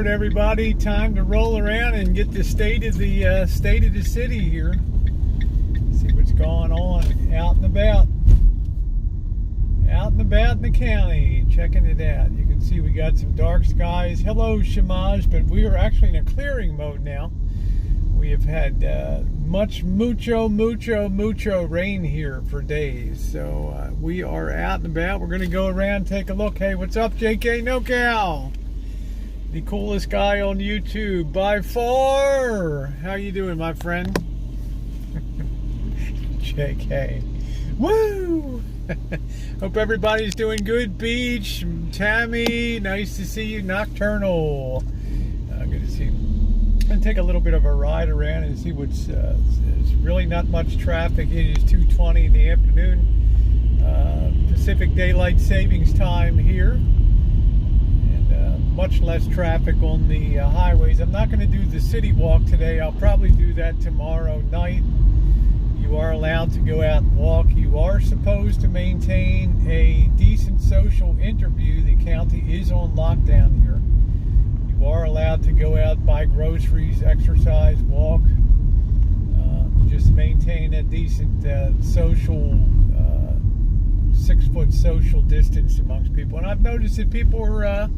start, everybody. Time to roll around and get the state of the city here. See what's going on out and about in the county. Checking it out. You can see we got some dark skies. Hello, Shamaj, but we are actually in a clearing mode now. We have had mucho rain here for days. So we are out and about. We're going to go around, take a look. Hey, what's up, JK NoCal? The coolest guy on YouTube by far. How you doing, my friend? JK. Woo! Hope everybody's doing good. Beach, Tammy, nice to see you. Nocturnal. Good to see you. I'm going to take a little bit of a ride around and see what's there's really not much traffic. It is 2:20 in the afternoon. Pacific Daylight Savings Time here. And much less traffic on the highways. I'm not going to do the city walk today. I'll probably do that tomorrow night. You are allowed to go out and walk. You are supposed to maintain a decent social interview. The county is on lockdown here. You are allowed to go out, buy groceries, exercise, walk, just maintain a decent social 6-foot social distance amongst people. And I've noticed that people are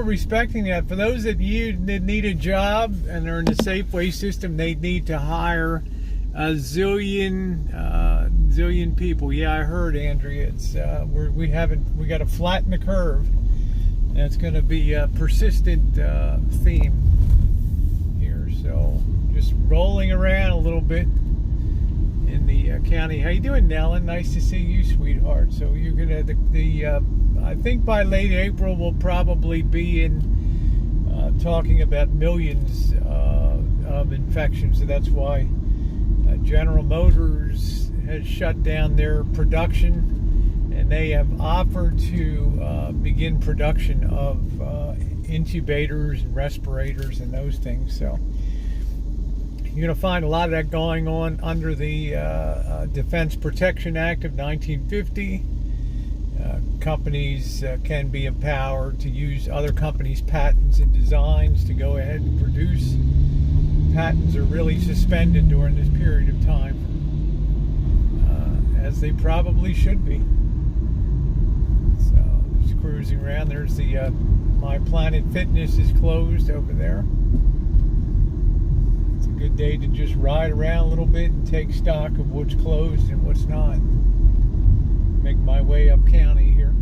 respecting that. For those that need a job and are in the Safeway system, they need to hire a zillion people. Yeah, I heard, Andrea. It's we got to flatten the curve. That's going to be a persistent theme here. So just rolling around a little bit in the county. How you doing, Nellen? Nice to see you, sweetheart. So you're gonna I think by late April we'll probably be in talking about millions of infections. So that's why General Motors has shut down their production. And they have offered to begin production of incubators and respirators and those things. So you're going to find a lot of that going on under the Defense Protection Act of 1950. Companies can be empowered to use other companies' patents and designs to go ahead and produce. Patents are really suspended during this period of time, as they probably should be. Cruising around. There's the My Planet Fitness is closed over there. It's a good day to just ride around a little bit and take stock of what's closed and what's not. Make my way up county here.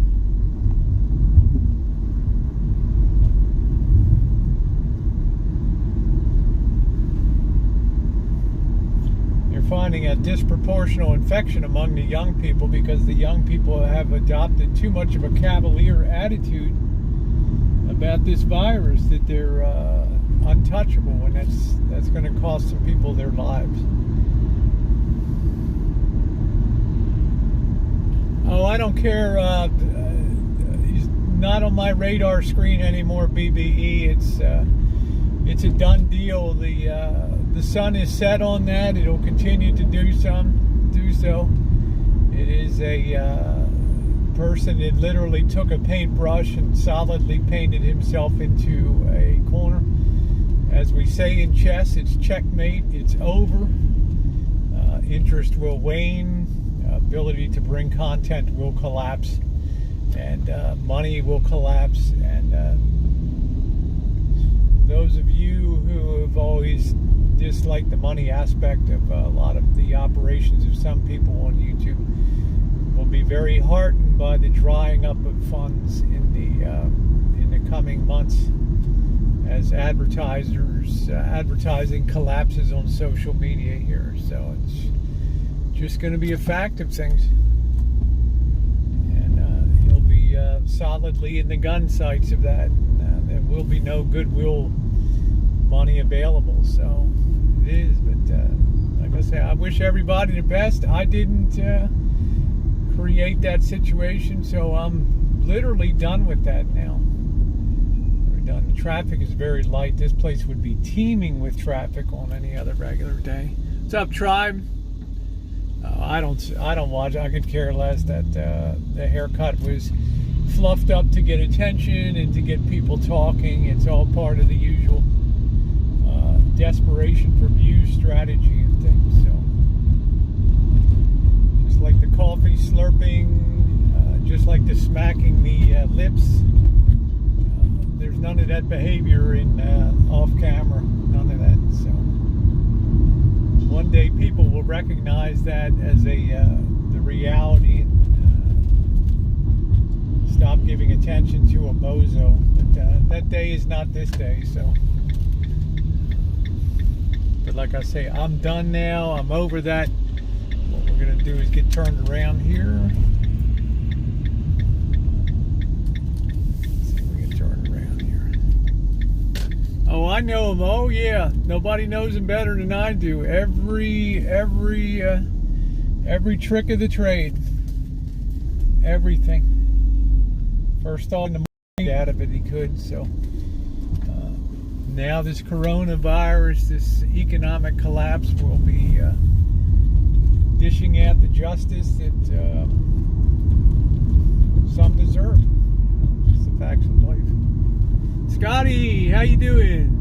Finding a disproportional infection among the young people because the young people have adopted too much of a cavalier attitude about this virus, that they're untouchable, and that's going to cost some people their lives. Oh, I don't care. He's not on my radar screen anymore, BBE. It's a done deal. The sun is set on that. It'll continue to do so. It is a person that literally took a paintbrush and solidly painted himself into a corner. As we say in chess, it's checkmate. It's over. Interest will wane. Ability to bring content will collapse. And money will collapse. And those of you who have always disliked the money aspect of a lot of the operations of some people on YouTube will be very heartened by the drying up of funds in the coming months as advertising collapses on social media here. So it's just going to be a fact of things, and he'll be solidly in the gun sights of that. There will be no goodwill money available. So it is, but like I say, I wish everybody the best. I didn't create that situation, so I'm literally done with that now. We're done. The traffic is very light. This place would be teeming with traffic on any other regular day. What's up, tribe? I don't watch. I could care less. That the haircut was fluffed up to get attention and to get people talking. It's all part of the usual desperation for views strategy and things. So just like the coffee slurping, just like the smacking the lips, there's none of that behavior in off camera, none of that. So one day people will recognize that as the reality and stop giving attention to a bozo. But that day is not this day. So, but like I say, I'm done now. I'm over that. What we're gonna do is get turned around here. Let's see if we can turn around here. Oh, I know him. Oh yeah, nobody knows him better than I do. Every trick of the trade, everything. First thought in the morning, out of it he could. So now this coronavirus, this economic collapse, will be dishing out the justice that some deserve. It's the facts of life. Scotty, how you doing?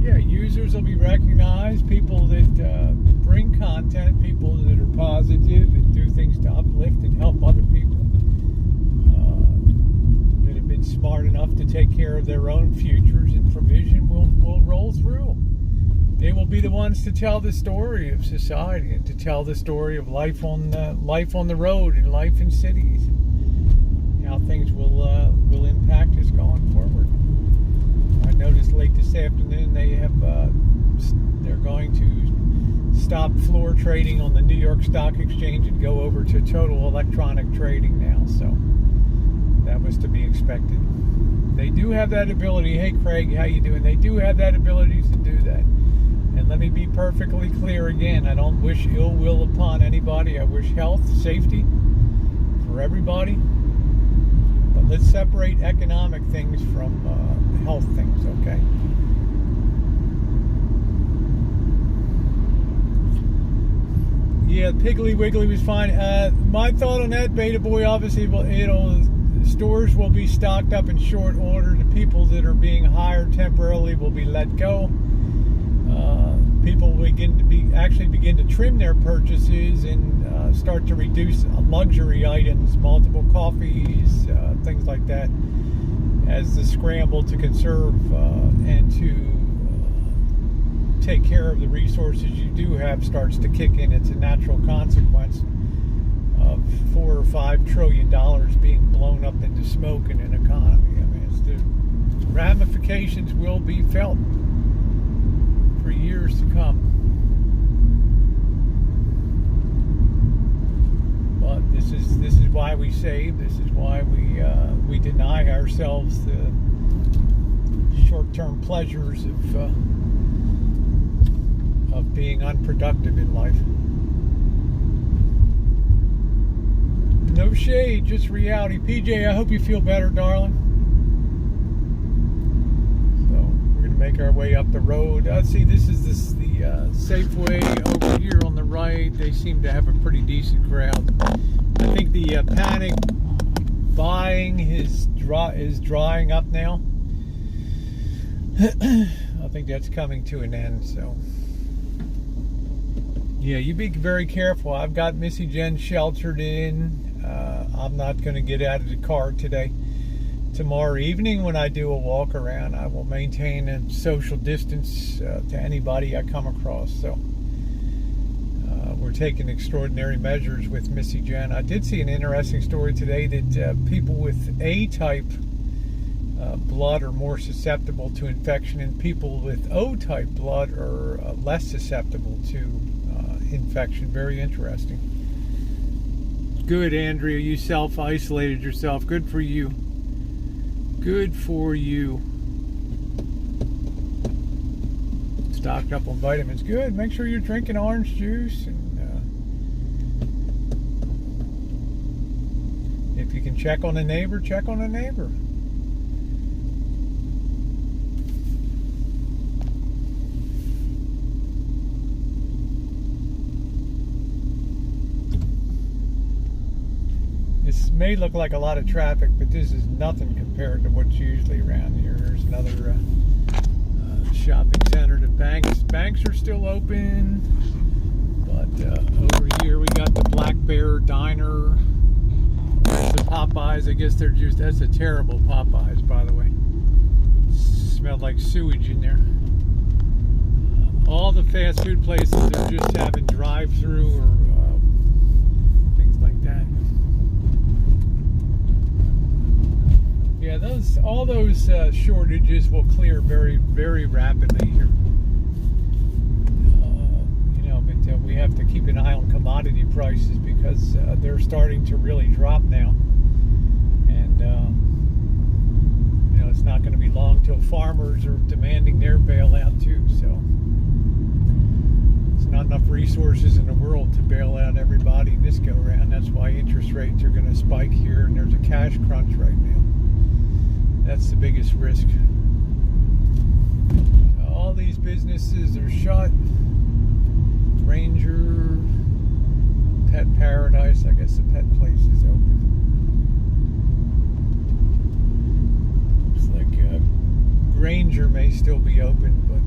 Yeah, users will be recognized. People that bring content, people that are positive and do things to uplift and help other people. Smart enough to take care of their own futures and provision will roll through. They will be the ones to tell the story of society and to tell the story of life on the road and life in cities, how things will impact us going forward. I noticed late this afternoon they're going to stop floor trading on the New York Stock Exchange and go over to total electronic trading now. So that was to be expected. They do have that ability. Hey Craig, how you doing? They do have that ability to do that. And let me be perfectly clear again. I don't wish ill will upon anybody. I wish health, safety for everybody. But let's separate economic things from health things, okay? Yeah, Piggly Wiggly was fine. My thought on that, Beta Boy, obviously, stores will be stocked up in short order. The people that are being hired temporarily will be let go. People will begin to trim their purchases and start to reduce luxury items, multiple coffees, things like that, as the scramble to conserve and to take care of the resources you do have starts to kick in. It's a natural consequence of $4 or $5 trillion being blown up into smoke in an economy. I mean, the ramifications will be felt for years to come. But this is why we save. This is why we deny ourselves the short-term pleasures of being unproductive in life. No shade, just reality. PJ, I hope you feel better, darling. So we're going to make our way up the road. See, this is the Safeway over here on the right. They seem to have a pretty decent crowd. I think the panic buying is drying up now. I think that's coming to an end. So yeah, you be very careful. I've got Missy Jen sheltered in. I'm not going to get out of the car today. Tomorrow evening when I do a walk around, I will maintain a social distance to anybody I come across. So we're taking extraordinary measures with Missy Jen. I did see an interesting story today that people with A-type blood are more susceptible to infection, and people with O-type blood are less susceptible to infection. Very interesting. Good, Andrea. You self-isolated yourself. Good for you. Good for you. Stocked up on vitamins. Good. Make sure you're drinking orange juice. And if you can check on a neighbor, check on a neighbor. may look like a lot of traffic, but this is nothing compared to what's usually around here. There's another shopping center. The banks are still open, but over here we got the Black Bear Diner. There's the Popeyes. I guess that's a terrible Popeyes, by the way. Smelled like sewage in there. All the fast food places are just having drive-through or things like that. Yeah, all those shortages will clear very, very rapidly here. But we have to keep an eye on commodity prices because they're starting to really drop now. And it's not going to be long till farmers are demanding their bailout too. So there's not enough resources in the world to bail out everybody this go around. That's why interest rates are going to spike here, and there's a cash crunch right now. That's the biggest risk. All these businesses are shut. Ranger, Pet Paradise, I guess the pet place is open. Looks like Granger may still be open, but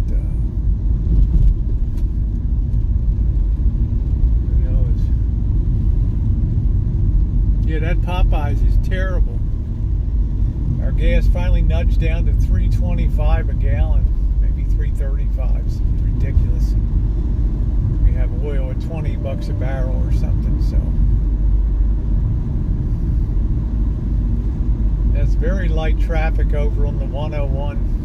who knows? Yeah, that Popeyes is terrible. Our gas finally nudged down to $3.25 a gallon, maybe $3.35. It's ridiculous. We have oil at $20 a barrel or something, so that's very light traffic over on the 101.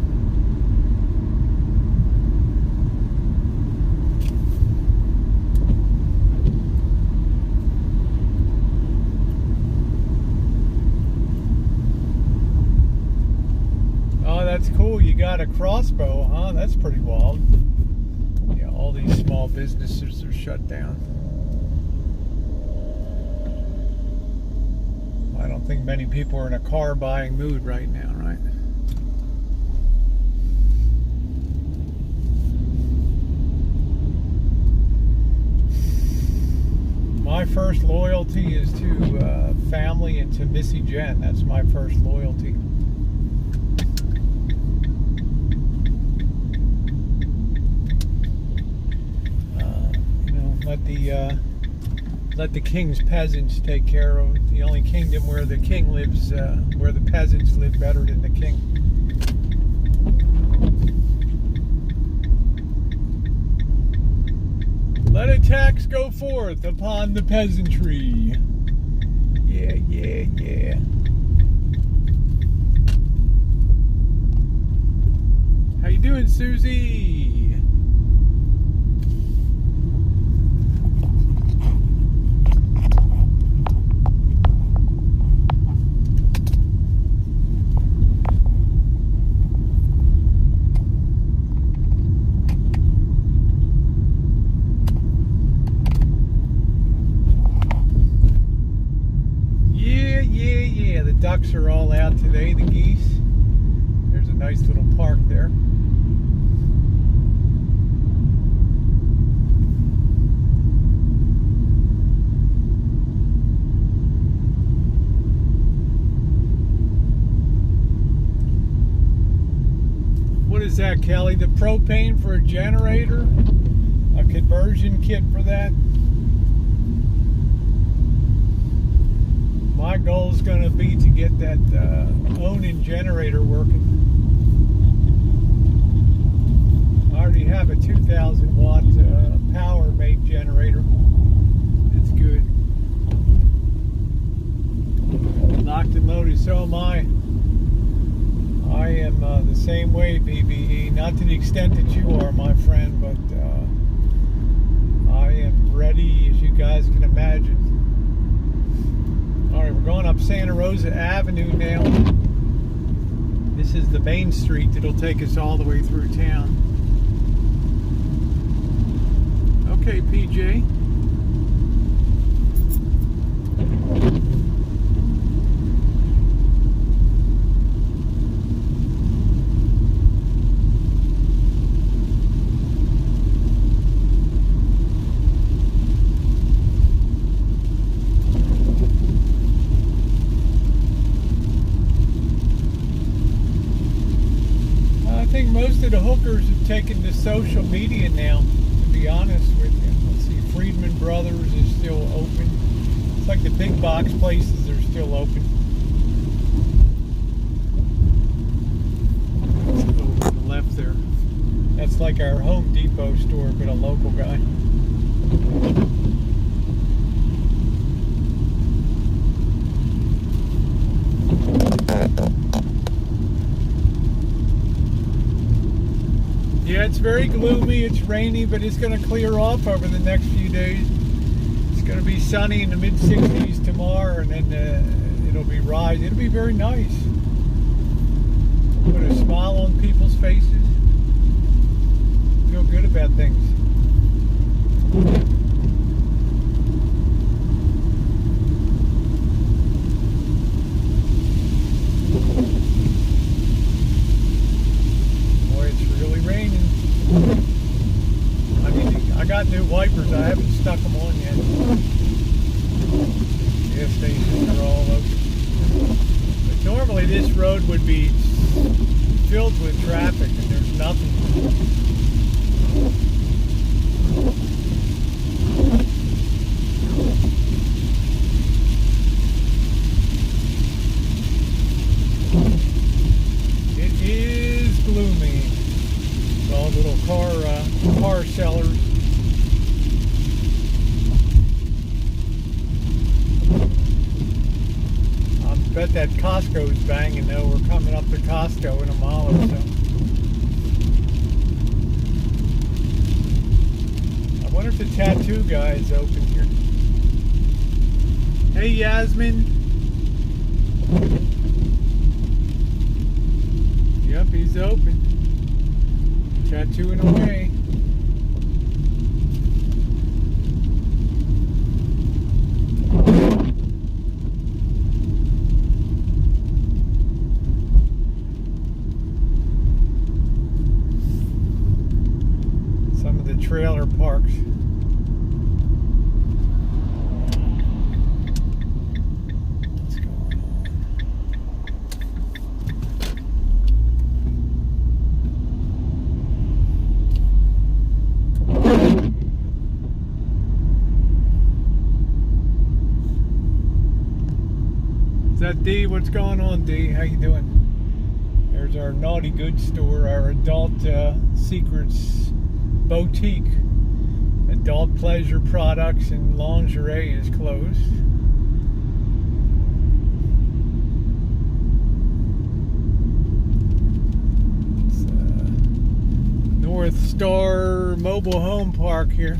That's cool. You got a crossbow, huh? That's pretty wild. Yeah, all these small businesses are shut down. I don't think many people are in a car buying mood right now, right? My first loyalty is to family and to Missy Jen. That's my first loyalty. Let the king's peasants take care of the only kingdom where the king lives, where the peasants live better than the king. Let a tax go forth upon the peasantry. Yeah, yeah, yeah. How you doing, Susie? Ducks are all out today, the geese. There's a nice little park there. What is that, Kelly? The propane for a generator? A conversion kit for that? My goal is going to be to get that Onan generator working. I already have a 2,000 watt power mate generator. It's good. Locked and loaded, so am I. I am the same way, BBE. Not to the extent that you are, my friend, but I am ready, as you guys can imagine. Alright, we're going up Santa Rosa Avenue now. This is the main street that'll take us all the way through town. Okay, PJ. think most of the hookers have taken to social media now, to be honest with you. Let's see, Friedman Brothers is still open. It's like the big box places are still open. Let's go over to the left there. That's like our Home Depot store, but a local guy. Yeah, it's very gloomy, it's rainy, but it's going to clear off over the next few days. It's going to be sunny in the mid-60s tomorrow, and then it'll be rising. It'll be very nice. Put a smile on people's faces. Feel good about things. I got new wipers. I haven't stuck them on yet. Gas stations are all open. But normally this road would be filled with traffic, and there's nothing. It is gloomy. All little car sellers. I bet that Costco's banging though. We're coming up to Costco in a mile or so. I wonder if the tattoo guy is open here. Hey Yasmin. Yep, he's open. Tattooing away. Some of the trailer parks. What's going on? Is that D? What's going on, D? How you doing? There's our naughty goods store, our adult secrets boutique. Adult pleasure products and lingerie is closed. It's North Star Mobile Home Park here.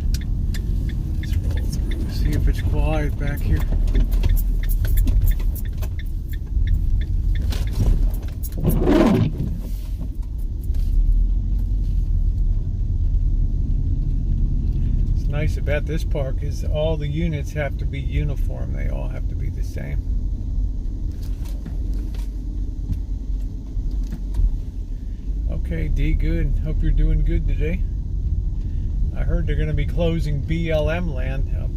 Let's roll through, see if it's quiet back here. Nice about this park is all the units have to be uniform. They all have to be the same. Okay, D, good. Hope you're doing good today. I heard they're going to be closing BLM land up.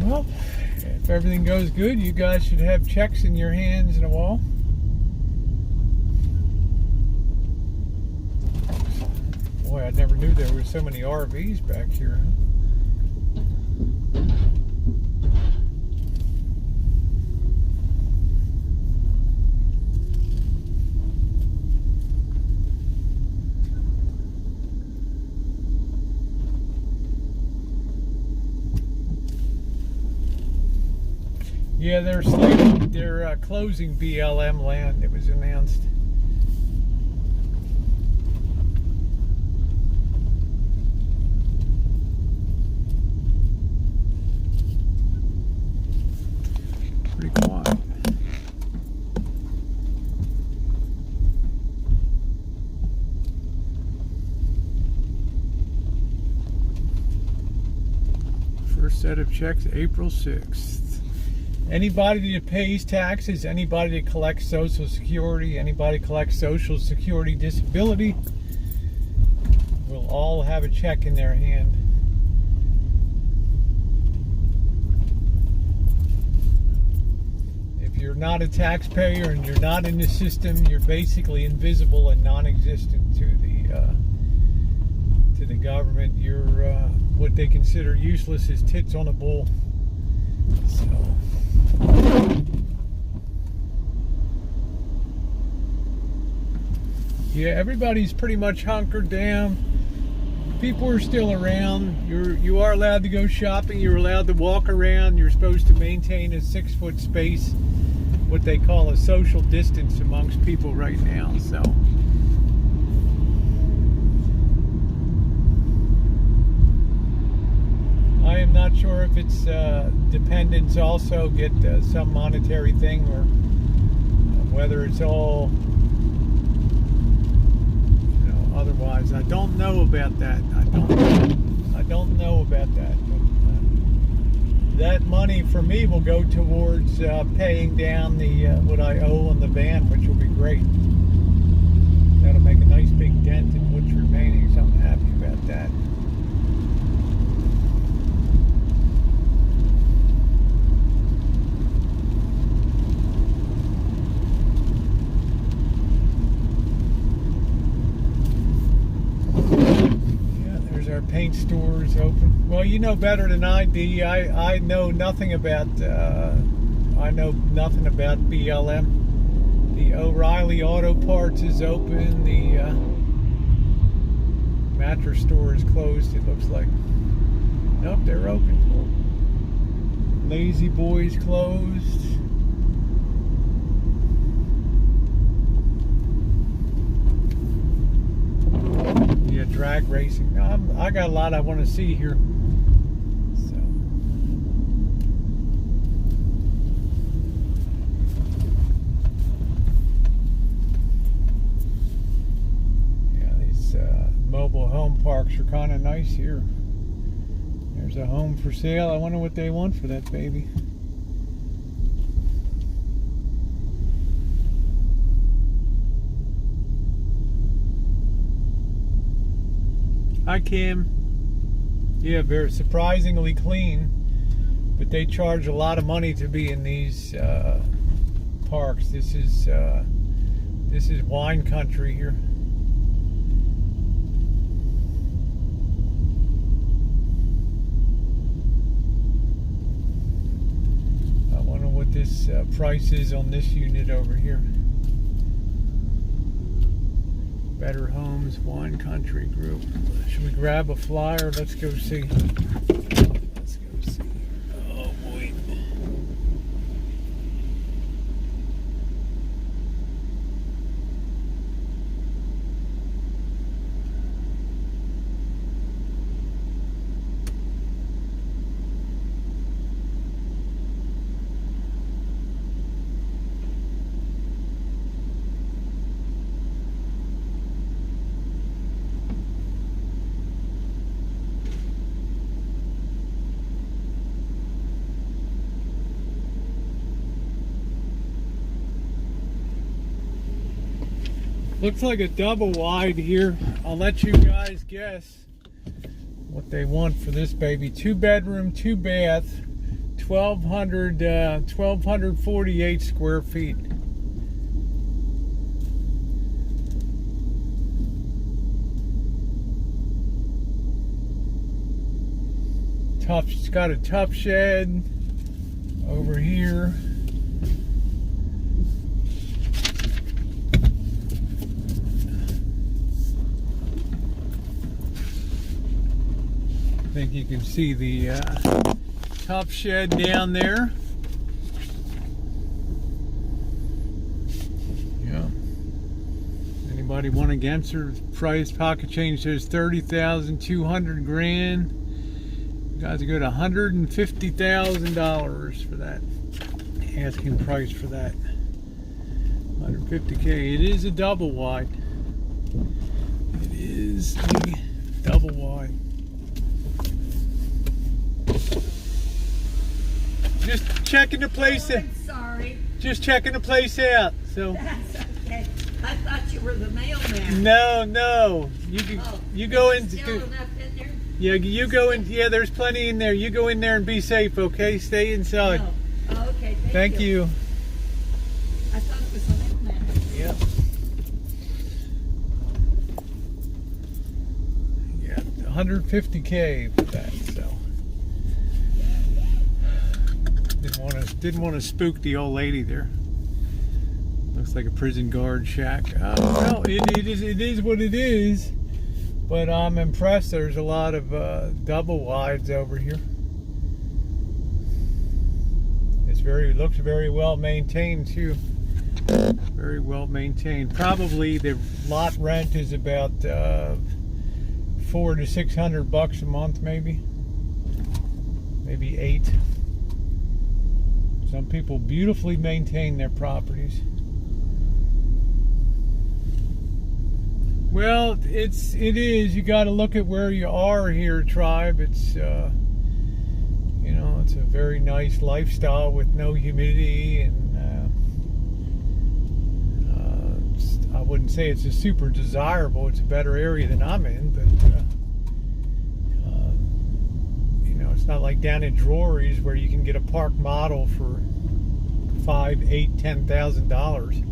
Well, if everything goes good, you guys should have checks in your hands in a while. Boy, I never knew there were so many RVs back here. Yeah, they're closing BLM land. It was announced. Pretty quiet. First set of checks, April 6th. Anybody that pays taxes, anybody that collects Social Security, anybody collects Social Security disability will all have a check in their hand. If you're not a taxpayer and you're not in the system, you're basically invisible and non-existent to the government. You're what they consider useless as tits on a bull. So yeah, everybody's pretty much hunkered down. People are still around. You are allowed to go shopping. You're allowed to walk around. You're supposed to maintain a 6-foot space, what they call a social distance amongst people right now. So I am not sure if it's dependents also get some monetary thing, or whether it's all otherwise. I don't know about that. I don't know about that. But, that money for me will go towards paying down the what I owe on the van, which will be great. That'll make a nice big dent in what's remaining, so I'm happy about that. Our paint store is open. Well, you know better than I do. I know nothing about BLM. The O'Reilly Auto Parts is open. The mattress store is closed, it looks like. Nope, they're open. Lazy Boy's closed. Yeah, drag racing. I got a lot I want to see here. So yeah, these mobile home parks are kind of nice here. There's a home for sale. I wonder what they want for that baby. Hi, Kim. Yeah, very surprisingly clean, but they charge a lot of money to be in these parks. This is wine country here. I wonder what this price is on this unit over here. Better Homes Wine Country Group. Should we grab a flyer? Let's go see. Let's go see. Oh boy. Looks like a double wide here. I'll let you guys guess what they want for this baby. 2-bedroom, 2-bath, 1,248 square feet. It's got a tough shed over here. I think you can see the top shed down there. Yeah. Anybody want to answer price? Pocket change says 30,200 grand. You guys are good. $150,000 for that. Asking price for that. 150K. It is a double wide. It is a double wide. Just checking the place out. I'm sorry. Just checking the place out. So. That's okay. I thought you were the mailman. No. You go in. Still enough in there? Yeah, you go in. Yeah, there's plenty in there. You go in there and be safe, okay? Stay inside. No. Oh, okay. Thank you. I thought it was the mailman. Yep. Yeah, 150K for that. So didn't want to spook the old lady there. Looks like a prison guard shack. Well, it is what it is. But I'm impressed. There's a lot of double wides over here. Looks very well maintained too. Very well maintained. Probably the lot rent is about $400 to $600 a month, maybe $8. Some people beautifully maintain their properties. Well, it is. You got to look at where you are here, tribe. It's it's a very nice lifestyle with no humidity, and I wouldn't say it's a super desirable. It's a better area than I'm in, but it's not like down in Drury's where you can get a park model for $5,000, $8,000, $10,000.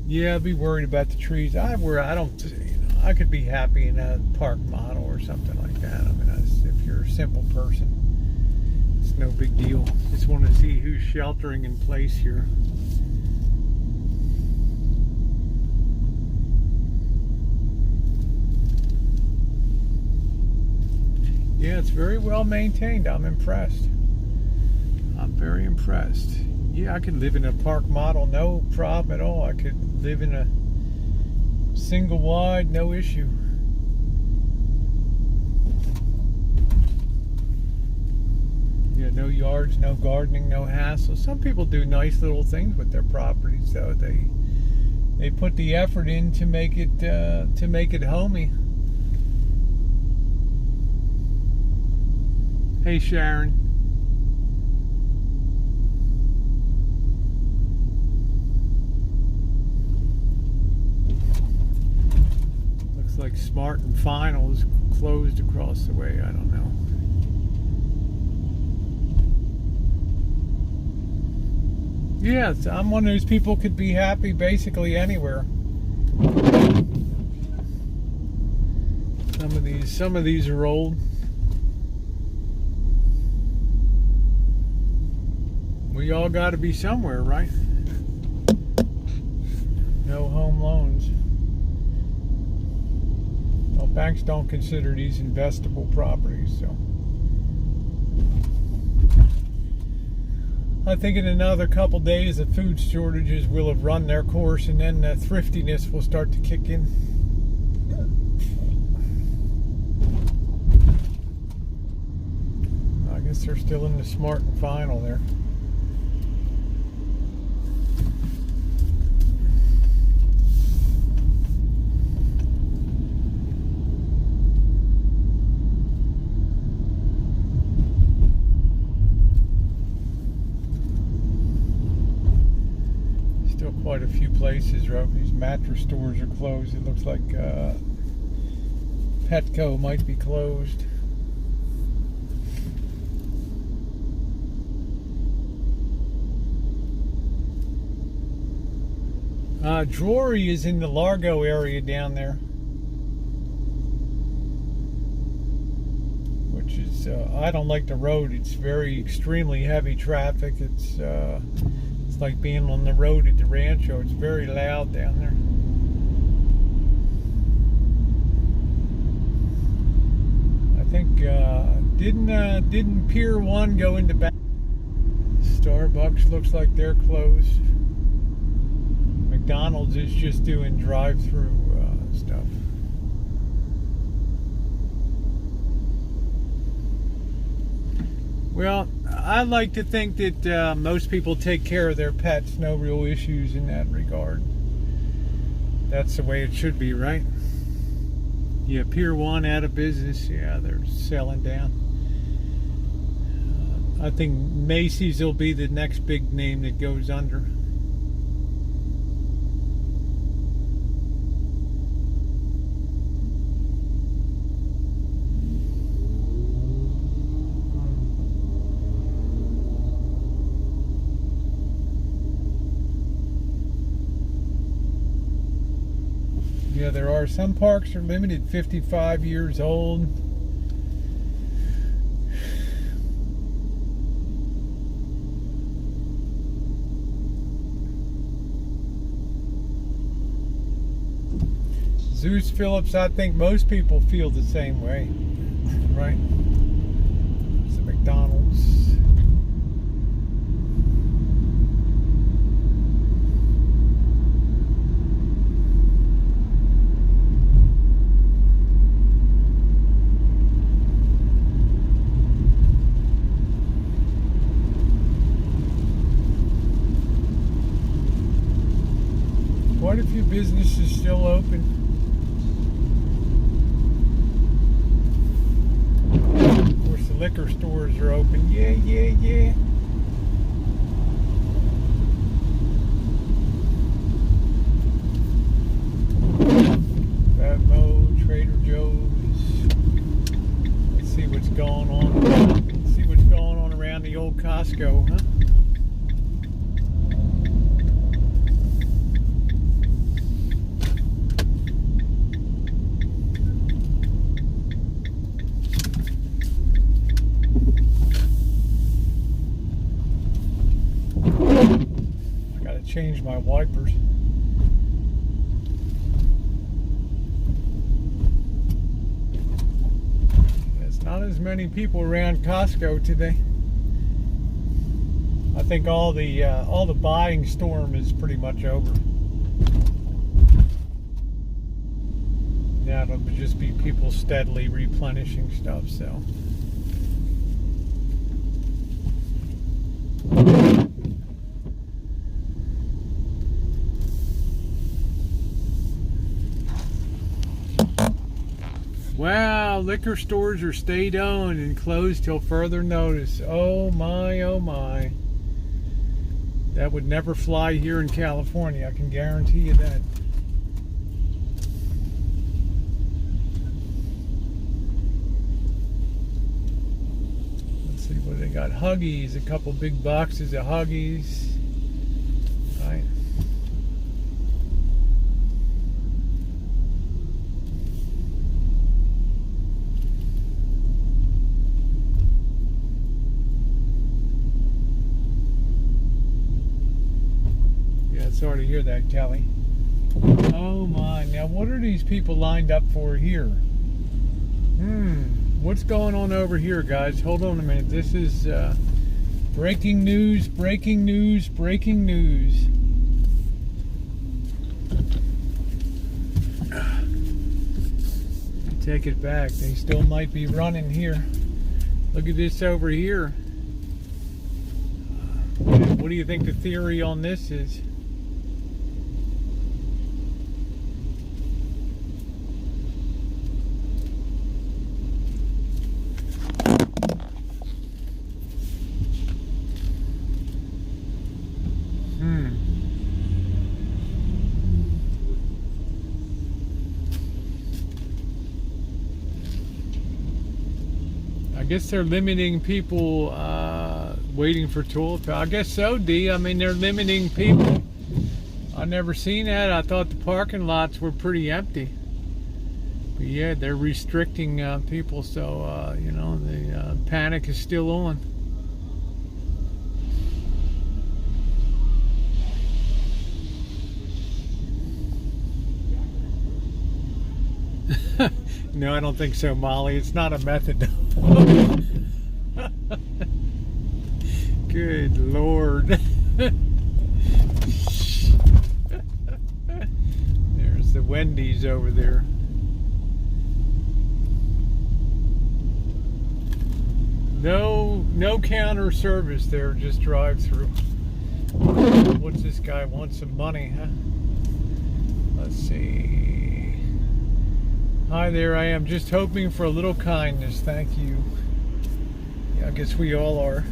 Yeah, I'd be worried about the trees. I could be happy in a park model or something like that. I mean, if you're a simple person, it's no big deal. Just want to see who's sheltering in place here. Yeah, it's very well maintained. I'm impressed. I'm very impressed. Yeah, I could live in a park model, no problem at all. I could live in a single wide, no issue. Yeah, no yards, no gardening, no hassle. Some people do nice little things with their properties, though. They put the effort in to make it homey. Hey, Sharon. Like Smart and Final is closed across the way. I don't know. Yeah, I'm one of those people could be happy basically anywhere. Some of these are old. We all got to be somewhere, right? No home loans. Well, banks don't consider these investable properties, so I think in another couple days the food shortages will have run their course, and then the thriftiness will start to kick in. I guess they're still in the Smart and Final there. Quite a few places. These mattress stores are closed. It looks like Petco might be closed. Drury is in the Largo area down there, which is I don't like the road. It's very extremely heavy traffic. It's like being on the road at the Rancho. It's very loud down there. I think didn't Pier 1 go into back? Starbucks looks like they're closed. McDonald's is just doing drive-through stuff. Well, I like to think that most people take care of their pets. No real issues in that regard. That's the way it should be, right? Yeah, Pier 1 out of business. Yeah, they're selling down. I think Macy's will be the next big name that goes under. Yeah, there are some parks are limited 55 years old. Zeus Phillips, I think most people feel the same way, right? It's a McDonald's. Quite a few businesses still open. Of course, the liquor stores are open. Yeah, yeah, yeah. Batmo, Trader Joe's. Let's see what's going on. Let's see what's going on around the old Costco, huh? Change my wipers. There's not as many people around Costco today. I think all the buying storm is pretty much over. Now it'll just be people steadily replenishing stuff, so. Wow, liquor stores are state-owned and closed till further notice. Oh my, oh my. That would never fly here in California, I can guarantee you that. Let's see what they got. Huggies, a couple big boxes of Huggies. Right. Sorry to hear that, Kelly. Oh my, now what are these people lined up for here? What's going on over here, guys? Hold on a minute. This is breaking news, breaking news, breaking news. Take it back. They still might be running here. Look at this over here. What do you think the theory on this is? I guess they're limiting people waiting for toilet paper. I guess so, D. I mean, they're limiting people. I've never seen that. I thought the parking lots were pretty empty. But yeah, they're restricting people, so, you know, the panic is still on. No, I don't think so, Molly. It's not a method. Good Lord. There's the Wendy's over there. No counter service there, just drive through. What's this guy want? Some money, huh? Let's see. Hi there, I am just hoping for a little kindness. Thank you. Yeah, I guess we all are.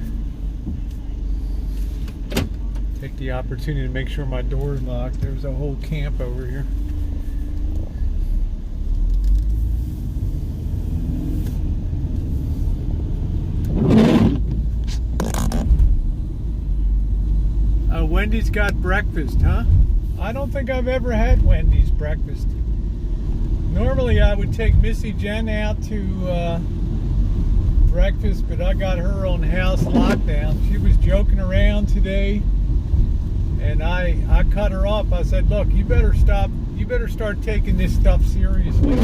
Take the opportunity to make sure my door's locked. There's a whole camp over here. Wendy's got breakfast, huh? I don't think I've ever had Wendy's breakfast. Normally I would take Missy Jen out to breakfast, but I got her on house lockdown. She was joking around today, and I cut her off. I said, look, you better stop. You better start taking this stuff seriously.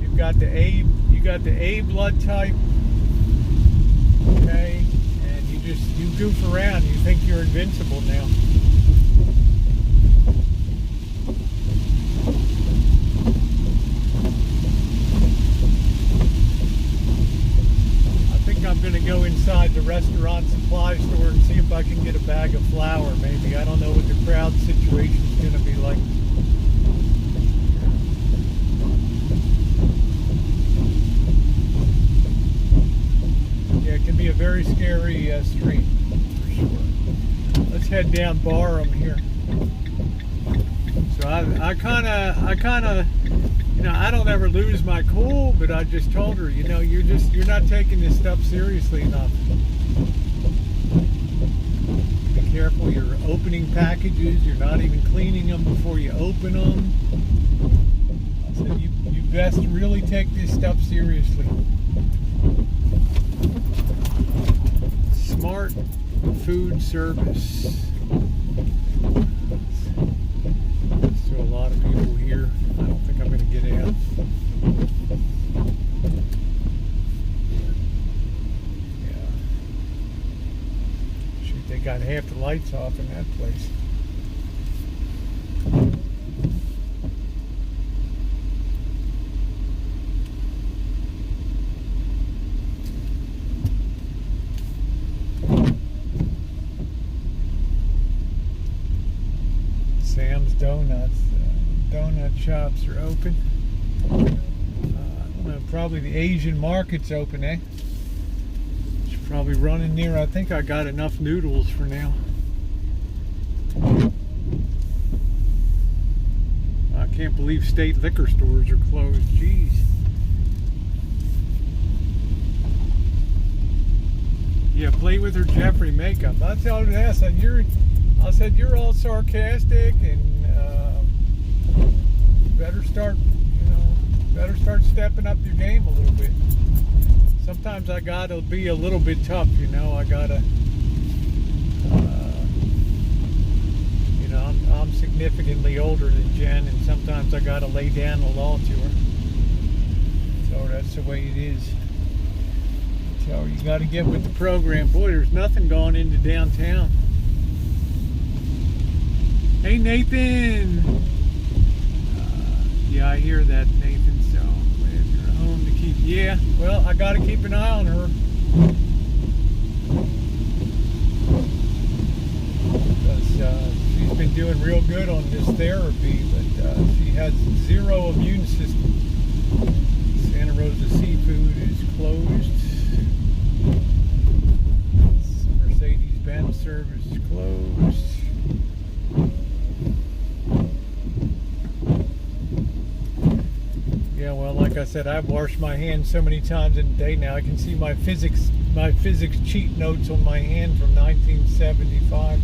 You've got the A blood type, okay? And you goof around. You think you're invincible now. I'm going to go inside the restaurant supply store and see if I can get a bag of flour, maybe. I don't know what the crowd situation is going to be like. Yeah, it can be a very scary street, for sure. Let's head down Barham here. So I kind of, you know, I don't ever lose my cool, but I just told her, you know, you're not taking this stuff seriously enough. Be careful, you're opening packages, you're not even cleaning them before you open them. I said, you best really take this stuff seriously. Smart food service. So a lot of people here. I don't think I'm going to get out. Yeah. Shoot, they got half the lights off in that place. Sam's Donuts. Donut shops are open. I don't know, probably the Asian market's open, eh? Should probably run in there. I think I got enough noodles for now. I can't believe state liquor stores are closed. Jeez. Yeah, play with her Jeffrey makeup. I told her that. I said you're all sarcastic and better start stepping up your game a little bit. Sometimes I gotta be a little bit tough, you know. I gotta, you know, I'm significantly older than Jen, and sometimes I gotta lay down the law to her. So that's the way it is. So you gotta get with the program. Boy, there's nothing going into downtown. Hey, Nathan. Yeah, I hear that, Nathan. So, if you're home to keep, yeah. Well, I got to keep an eye on her. Because she's been doing real good on this therapy, but she has zero immune system. Santa Rosa Seafood is closed. Mercedes-Benz service is closed. Yeah, well, like I said, I've washed my hands so many times in a day now. I can see my physics cheat notes on my hand from 1975.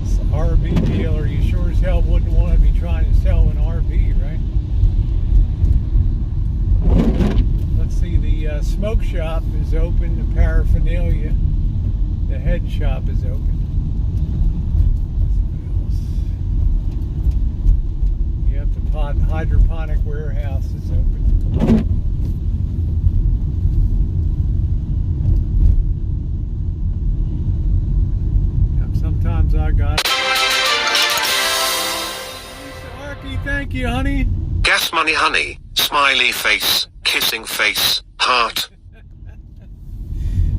It's an RV dealer. You sure as hell wouldn't want to be trying to sell an RV, right? Let's see, the smoke shop is open, the paraphernalia, the head shop is open. Yep, the hydroponic warehouse is open. Yep, sometimes I got it. Lisa Arky, thank you, honey. Gas money, honey. Smiley face. kissing face, heart.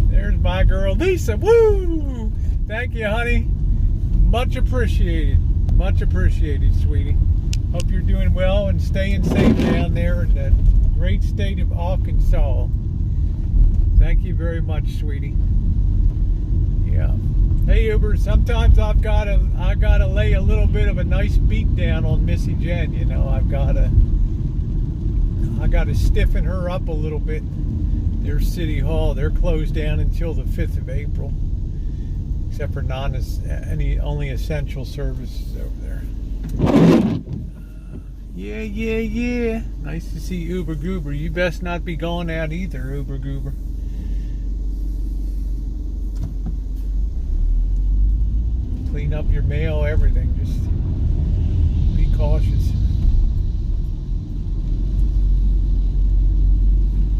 There's my girl Lisa. Woo! Thank you, honey. Much appreciated. Much appreciated, sweetie. Hope you're doing well and staying safe down there in the great state of Arkansas. Thank you very much, sweetie. Yeah. Hey Uber, sometimes I gotta lay a little bit of a nice beat down on Missy Jen, you know. I gotta stiffen her up a little bit. There's City Hall. They're closed down until the 5th of April. Except for only essential services over there. Yeah. Nice to see Uber Goober. You best not be going out either, Uber Goober. Clean up your mail, everything. Just be cautious.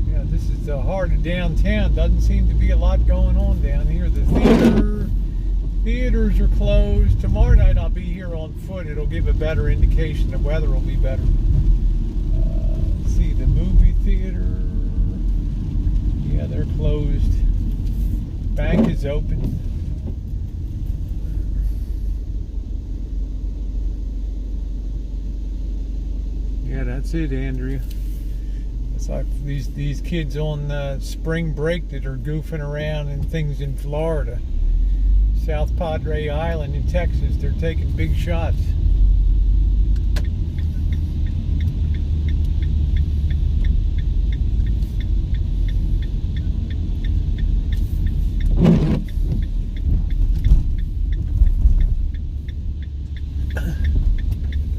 Yeah, this is the heart of downtown. Doesn't seem to be a lot going on down here. The theaters are closed. Tomorrow night I'll be here on foot. It'll give a better indication. The weather will be better. Let's see, the movie theater. Yeah, they're closed. Bank is open. Yeah, that's it, Andrea. It's like these kids on spring break that are goofing around and things in Florida. South Padre Island in Texas, they're taking big shots.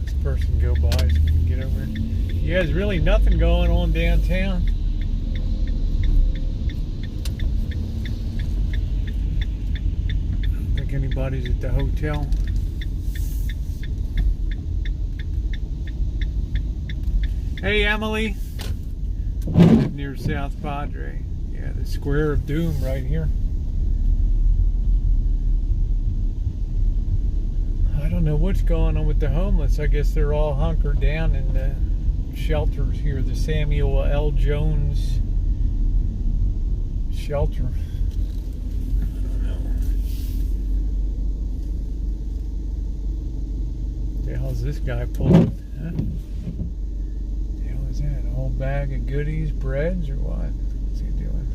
This person go by so we can get over it. Yeah, there's really nothing going on downtown. Anybody's at the hotel. Hey Emily, near South Padre. Yeah, the Square of Doom right here. I don't know what's going on with the homeless. I guess they're all hunkered down in the shelters here. The Samuel L. Jones shelter. What the hell's this guy pulling? Huh? What the hell is that? A whole bag of goodies, breads, or what? What's he doing?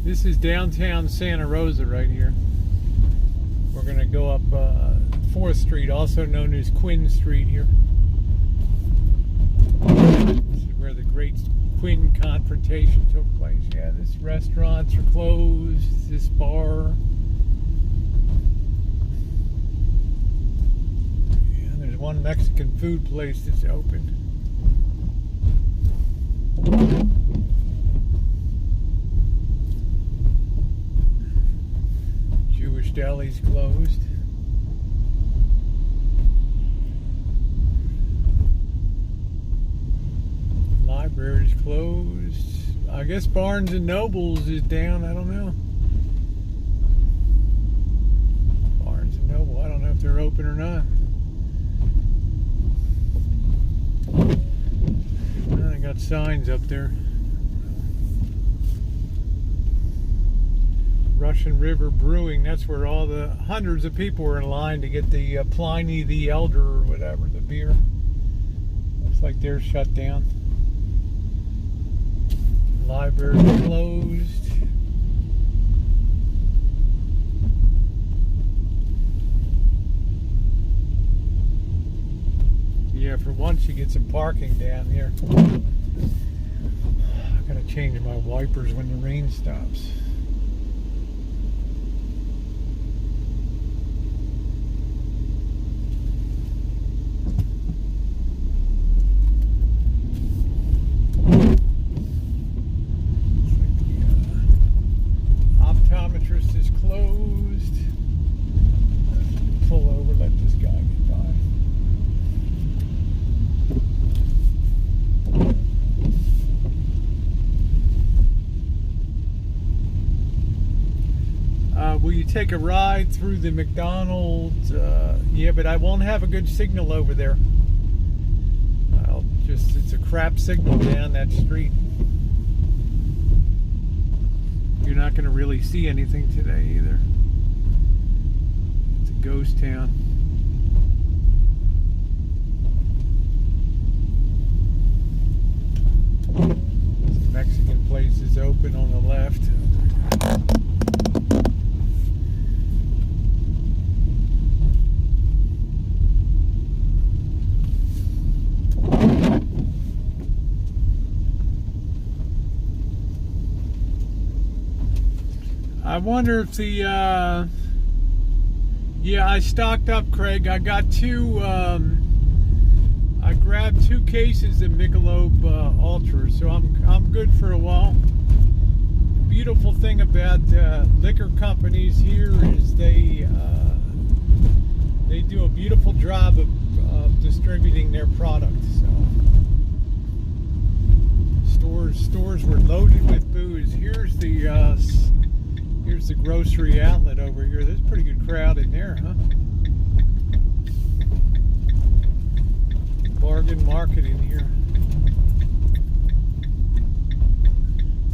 This is downtown Santa Rosa right here. We're going to go up 4th Street, also known as Quinn Street here. This is where the great Quinn confrontation took place. Yeah, this restaurants are closed, this bar. Yeah, there's one Mexican food place that's open. Jewish deli's closed. Library's closed. I guess Barnes and Nobles is down. I don't know. Barnes and Noble. I don't know if they're open or not. I got signs up there. Russian River Brewing. That's where all the hundreds of people were in line to get the Pliny the Elder or whatever, the beer. Looks like they're shut down. Library closed. Yeah, for once you get some parking down here. I gotta change my wipers when the rain stops. Is closed. Pull over, let this guy get by. take a ride through the McDonald's. Yeah, but I won't have a good signal over there. It's a crap signal down that street. You're not going to really see anything today either. It's a ghost town. This Mexican place is open on the left. I wonder if the, yeah, I stocked up, Craig. I got I grabbed 2 cases of Michelob Ultra, so I'm good for a while. The beautiful thing about liquor companies here is they do a beautiful job of distributing their product. So stores were loaded with booze. Here's the grocery outlet over here. There's a pretty good crowd in there, huh? Bargain market in here.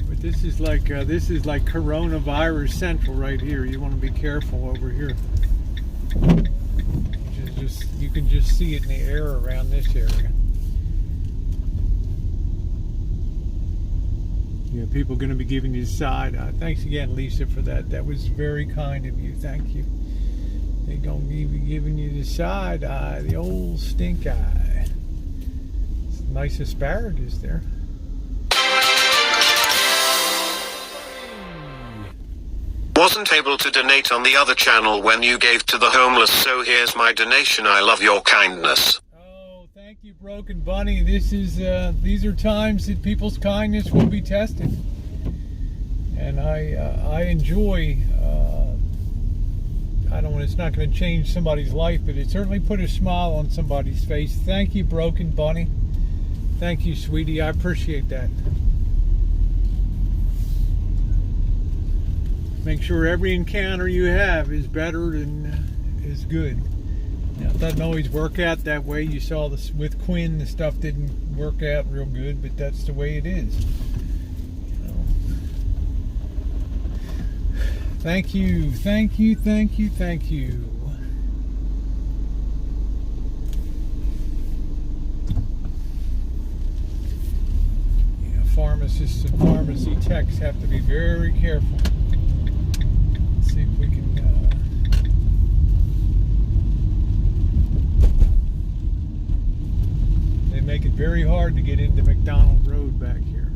But this is like coronavirus central right here. You want to be careful over here. You can just see it in the air around this area. Yeah, people are going to be giving you the side eye. Thanks again, Lisa, for that. That was very kind of you. Thank you. They're going to be giving you the side eye, the old stink eye. It's nice asparagus there. Wasn't able to donate on the other channel when you gave to the homeless, so here's my donation. I love your kindness. Thank you, Broken Bunny. These are times that people's kindness will be tested, and I enjoy. It's not going to change somebody's life, but it certainly put a smile on somebody's face. Thank you, Broken Bunny. Thank you, sweetie. I appreciate that. Make sure every encounter you have is better than is good. Now, it doesn't always work out that way. You saw this with Quinn, the stuff didn't work out real good, but that's the way it is. You know. Thank you, thank you, thank you, thank you. Yeah, pharmacists and pharmacy techs have to be very careful. Let's see if we can. Make it very hard to get into McDonald Road back here.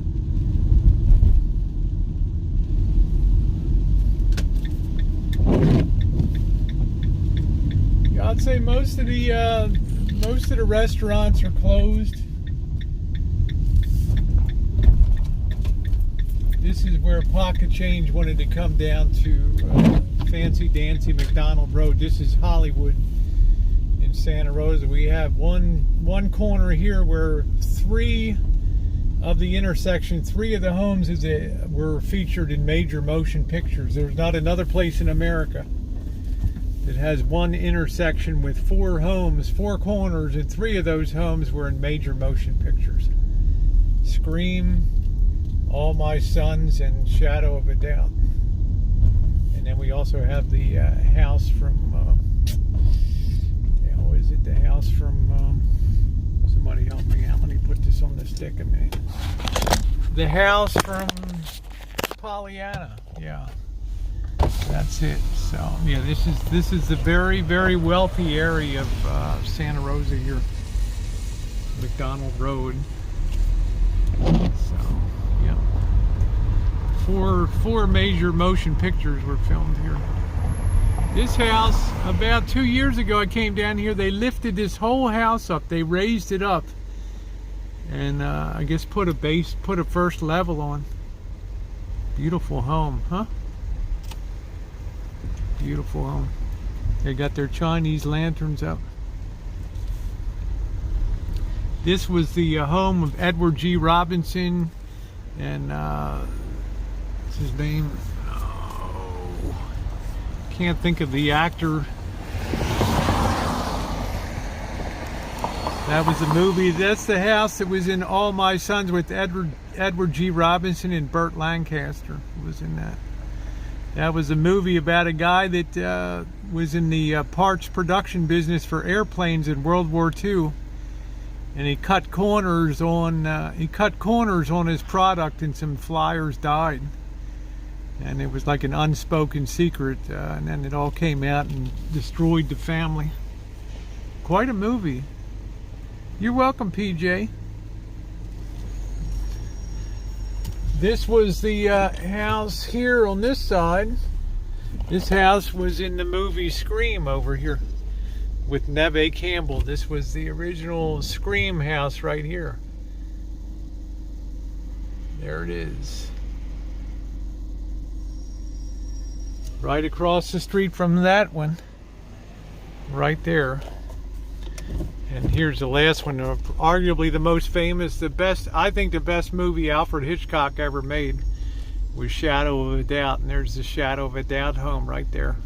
Yeah, I'd say most of the restaurants are closed. This is where Pocket Change wanted to come down to Fancy Dancy McDonald Road. This is Hollywood. Santa Rosa. We have one corner here where 3 of the intersection, 3 of the homes were featured in major motion pictures. There's not another place in America that has one intersection with 4 homes, 4 corners, and 3 of those homes were in major motion pictures. Scream, All My Sons, and Shadow of a Doubt. And then we also have the house from the house from somebody help me out. Let me put this on the stick a minute. The house from Pollyanna. Yeah, that's it. So yeah, this is the very, very wealthy area of Santa Rosa here, McDonald Road. So yeah, four major motion pictures were filmed here. This house, about 2 years ago, I came down here. They lifted this whole house up. They raised it up, and I guess put a first level on. Beautiful home, huh? Beautiful home. They got their Chinese lanterns up. This was the home of Edward G. Robinson, and what's his name? can't think of the actor. That was the movie. That's the house that was in All My Sons with Edward G. Robinson and Burt Lancaster was in that. That was a movie about a guy that was in the parts production business for airplanes in World War II, and he cut corners on his product, and some flyers died, and it was like an unspoken secret, and then it all came out and destroyed the family. Quite a movie. You're welcome, PJ. This was the house here on this side. This house was in the movie Scream over here with Neve Campbell. This was the original Scream house right here. There it is. Right across the street from that one. Right there. And here's the last one, arguably the most famous, the best, I think the best movie Alfred Hitchcock ever made was Shadow of a Doubt. And there's the Shadow of a Doubt home right there.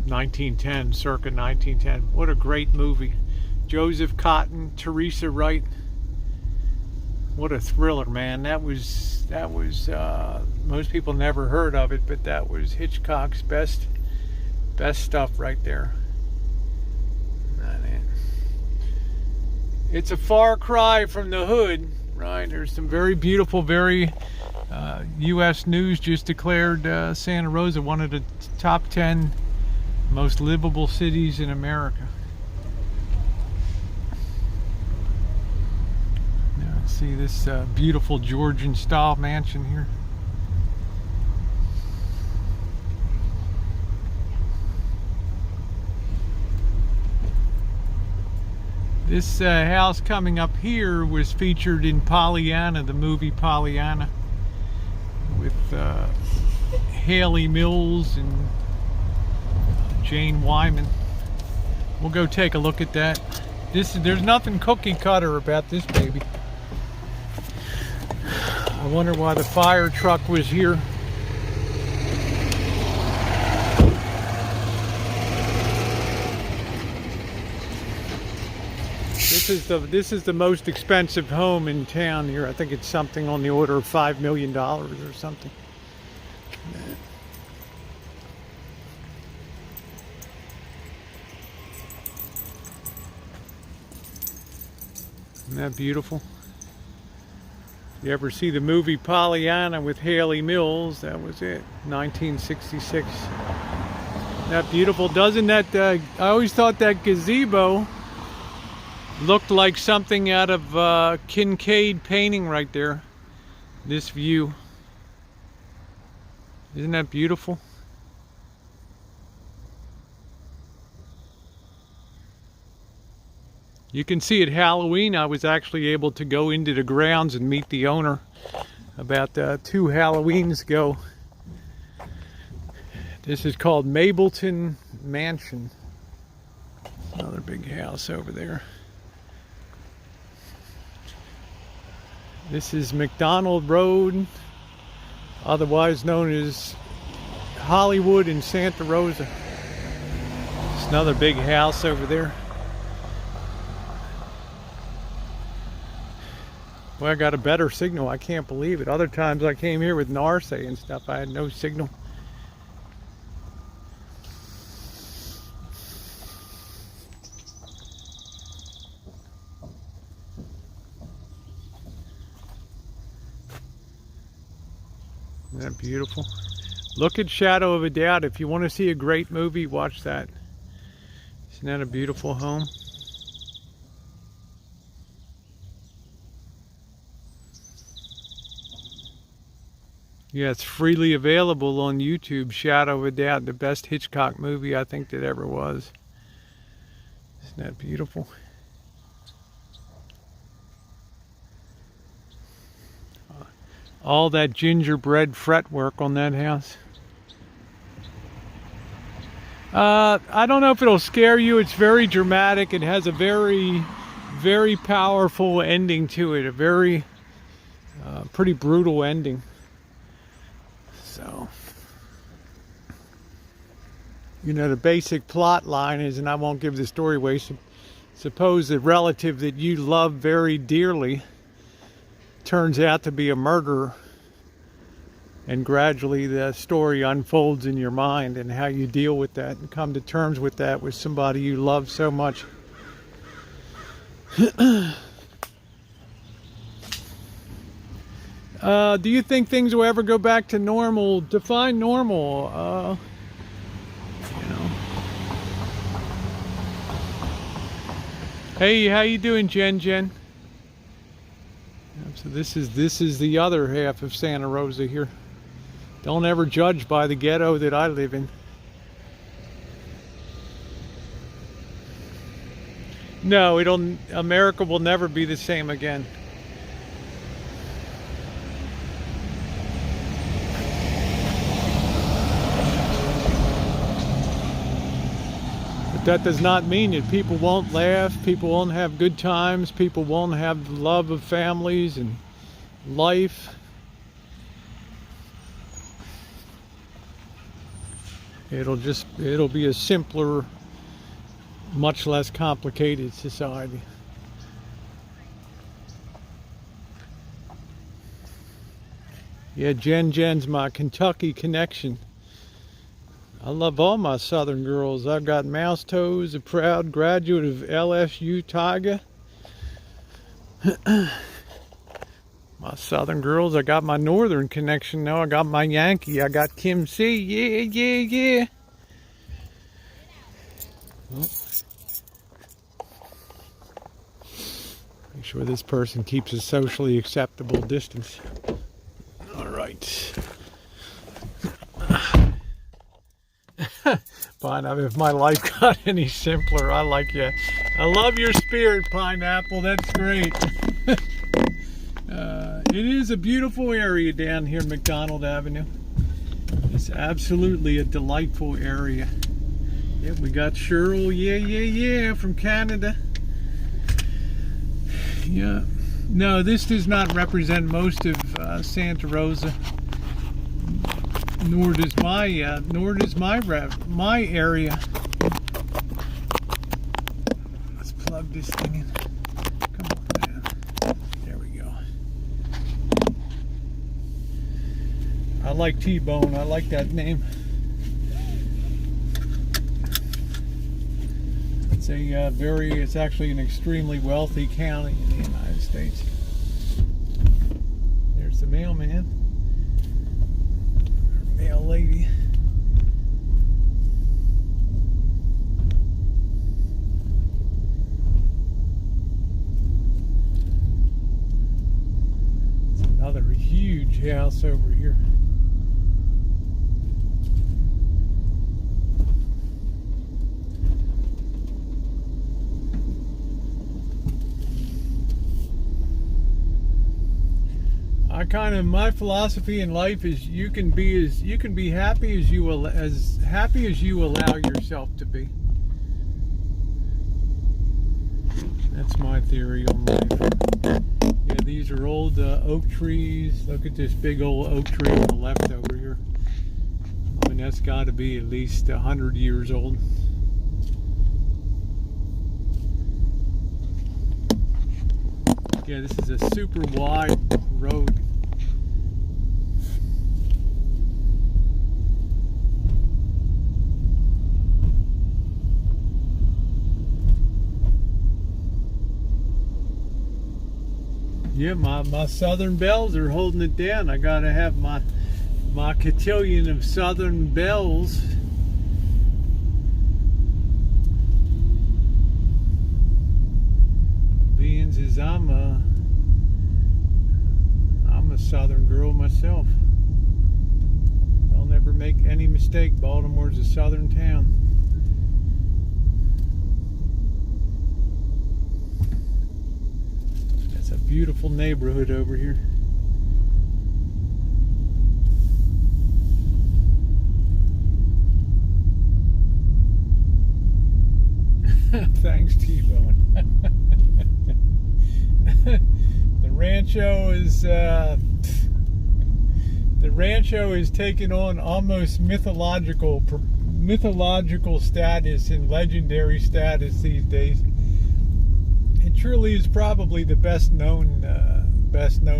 1910, circa 1910. What a great movie. Joseph Cotton, Teresa Wright. What a thriller, man. That was most people never heard of it, but that was Hitchcock's best stuff right there. It's a far cry from the hood, right? There's some very beautiful, very U.S. News just declared Santa Rosa one of the top 10 most livable cities in America. Now, see this beautiful Georgian style mansion here. This house coming up here was featured in Pollyanna, the movie Pollyanna, with Haley Mills and Jane Wyman. We'll go take a look at that. There's nothing cookie cutter about this baby. I wonder why the fire truck was here. This is the most expensive home in town here. I think it's something on the order of $5 million or something. Isn't that beautiful? You ever see the movie Pollyanna with Haley Mills? That was it, 1966. Isn't that beautiful? Doesn't that, I always thought that gazebo looked like something out of Kincaid painting right there. This view. Isn't that beautiful? You can see at Halloween I was actually able to go into the grounds and meet the owner about 2 Halloweens ago. This is called Mableton Mansion. Another big house over there. This is McDonald Road, otherwise known as Hollywood in Santa Rosa. It's another big house over there. Well, I got a better signal. I can't believe it. Other times I came here with Narse and stuff, I had no signal. Isn't that beautiful? Look at Shadow of a Doubt. If you want to see a great movie, watch that. Isn't that a beautiful home? Yeah, it's freely available on YouTube. Shadow of a Doubt, the best Hitchcock movie I think that ever was. Isn't that beautiful? All that gingerbread fretwork on that house. I don't know if it'll scare you. It's very dramatic. It has a very, very powerful ending to it. A very, pretty brutal ending. So, You know, the basic plot line is, and I won't give the story away, suppose the relative that you love very dearly turns out to be a murderer, and gradually the story unfolds in your mind and how you deal with that and come to terms with that with somebody you love so much. Do you think things will ever go back to normal? Define normal. You know. Hey, how you doing, Jen? So this is the other half of Santa Rosa here. Don't ever judge by the ghetto that I live in. No, America will never be the same again. But that does not mean that people won't laugh, people won't have good times, people won't have the love of families and life. It'll be a simpler, much less complicated society. Yeah, Jen's my Kentucky connection. I love all my southern girls. I've got Mouse Toes, a proud graduate of LSU Tiger. My southern girls. I got my northern connection now. I got my Yankee. I got Kim C. Yeah. Oh. Make sure this person keeps a socially acceptable distance. All right. Pineapple, if my life got any simpler, I like you. I love your spirit, Pineapple. That's great. It is a beautiful area down here, McDonald Avenue. It's absolutely a delightful area. Yeah, we got Cheryl, yeah, from Canada. Yeah. No, this does not represent most of Santa Rosa. Nor does my area. Let's plug this thing in. Come on, man. There we go. I like T-Bone. I like that name. It's actually an extremely wealthy county in the United States. There's the mailman. Mail lady. It's another huge house over here. My philosophy in life is you can be happy as you allow yourself to be. That's my theory on life. Yeah, these are old oak trees. Look at this big old oak tree on the left over here. I mean, that's got to be at least 100 years old. Yeah, this is a super wide road. Yeah, my Southern Bells are holding it down. I gotta have my cotillion of Southern Bells. Being as I'm a Southern girl myself. I'll never make any mistake. Baltimore's a Southern town. A beautiful neighborhood over here. Thanks, T-Bone. The rancho is taking on almost mythological mythological status and legendary status these days. It truly is probably the best known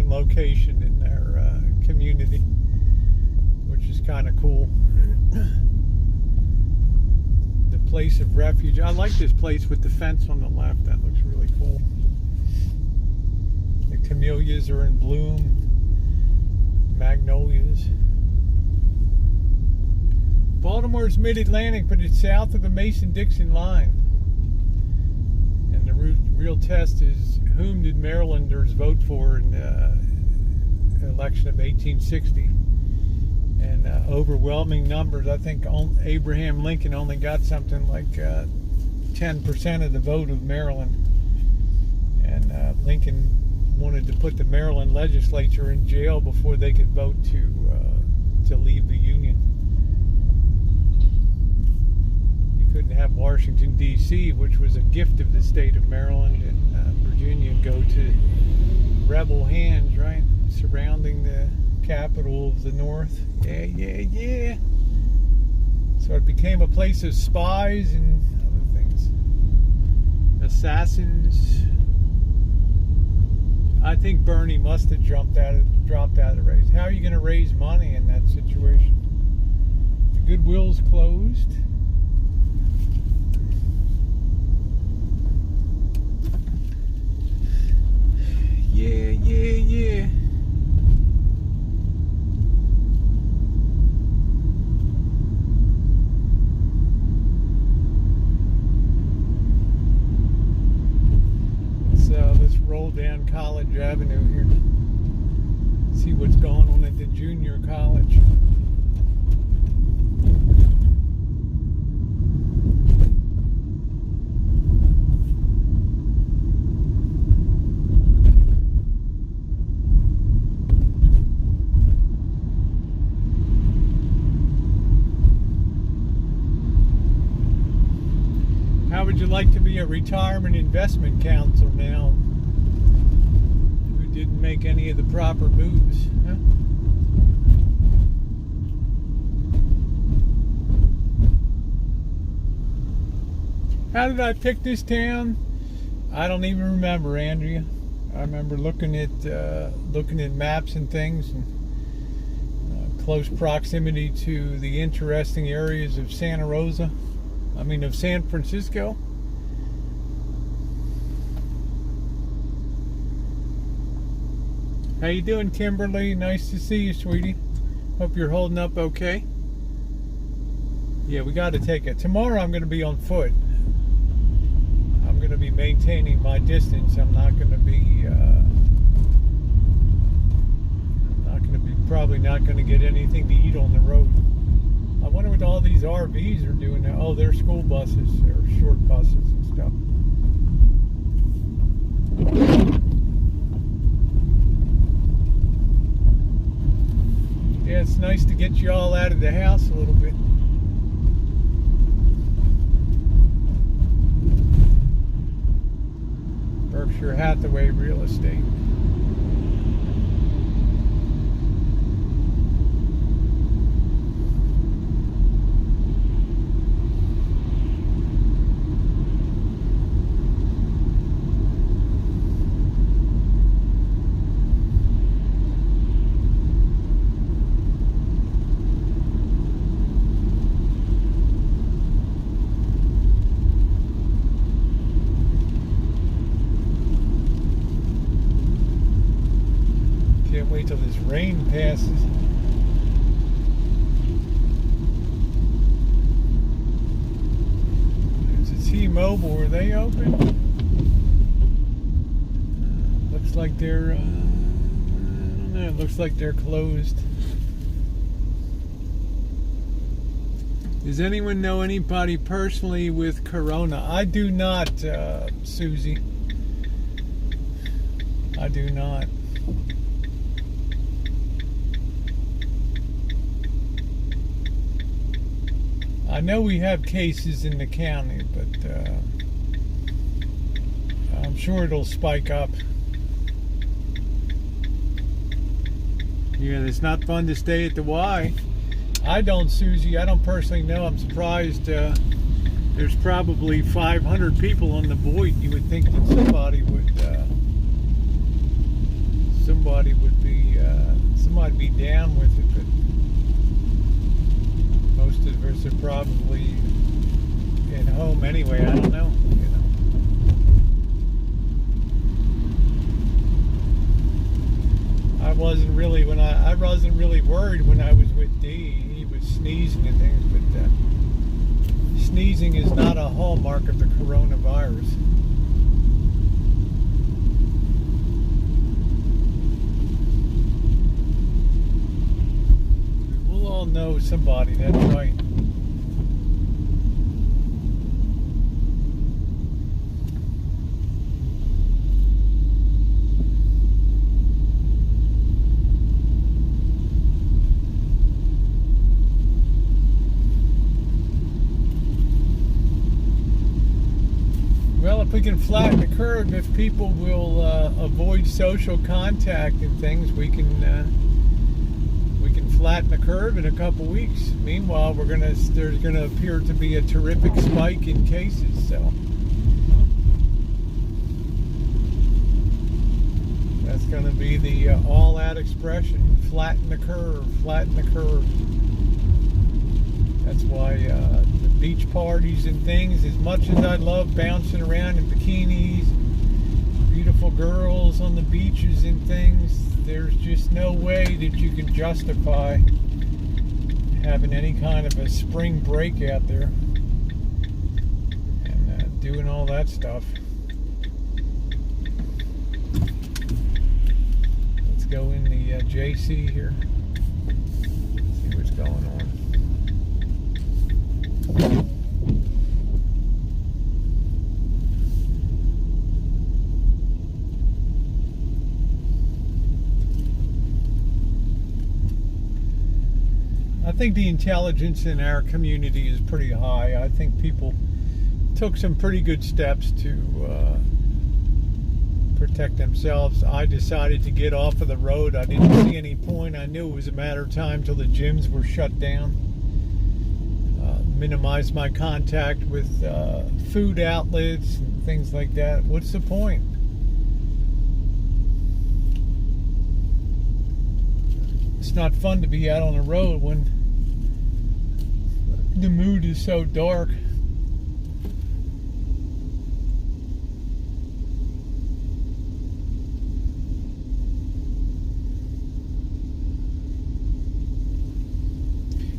location in their community, which is kind of cool. The place of refuge. I like this place with the fence on the left. That looks really cool. The camellias are in bloom. Magnolias. Baltimore's mid-Atlantic, but it's south of the Mason-Dixon line. And the real test is, whom did Marylanders vote for in the election of 1860? And overwhelming numbers. I think Abraham Lincoln only got something like 10% of the vote of Maryland. And Lincoln wanted to put the Maryland legislature in jail before they could vote to leave the Union. You couldn't have Washington, D.C., which was a gift of the state of Maryland, and Virginia go to rebel hands, right? Surrounding the capital of the North. Yeah. So it became a place of spies and other things. Assassins. I think Bernie must have dropped out of the race. How are you going to raise money in that situation? The Goodwill's closed. Yeah. Let's roll down College Avenue here. See what's going on at the junior college. How would you like to be a retirement investment counselor now? Who didn't make any of the proper moves? Huh? How did I pick this town? I don't even remember, Andrea. I remember looking at maps and things, and close proximity to the interesting areas of of San Francisco. How you doing, Kimberly? Nice to see you, sweetie. Hope you're holding up okay. Yeah, we got to take it. Tomorrow I'm going to be on foot. I'm going to be maintaining my distance. I'm not going to be probably not going to get anything to eat on the road. I wonder what all these RVs are doing now. Oh, they're school buses. They're short buses and stuff. Yeah, it's nice to get you all out of the house a little bit. Berkshire Hathaway Real Estate. Wait till this rain passes. There's a T-Mobile. Are they open? Looks like they're. I don't know. It looks like they're closed. Does anyone know anybody personally with corona? I do not, Susie. I do not. I know we have cases in the county, but I'm sure it'll spike up. Yeah, it's not fun to stay at the Y. I don't, Susie. I don't personally know. I'm surprised. There's probably 500 people on the Void. You would think that somebody be down with it, but most of us are probably at home anyway. I don't know. I wasn't really worried when I was with Dee. He was sneezing and things, but sneezing is not a hallmark of the coronavirus. We'll all know somebody, that's right. Well, if we can flatten the curve, if people will avoid social contact and things, we can flatten the curve in a couple weeks. Meanwhile, there's gonna appear to be a terrific spike in cases. So that's gonna be the all-out expression: flatten the curve, flatten the curve. That's why the beach parties and things, as much as I love bouncing around in bikinis, beautiful girls on the beaches and things, there's just no way that you can justify having any kind of a spring break out there and doing all that stuff. Let's go in the JC here, see what's going on. I think the intelligence in our community is pretty high. I think people took some pretty good steps to protect themselves. I decided to get off of the road. I didn't see any point. I knew it was a matter of time till the gyms were shut down. Minimize my contact with food outlets and things like that. What's the point? It's not fun to be out on the road when the mood is so dark.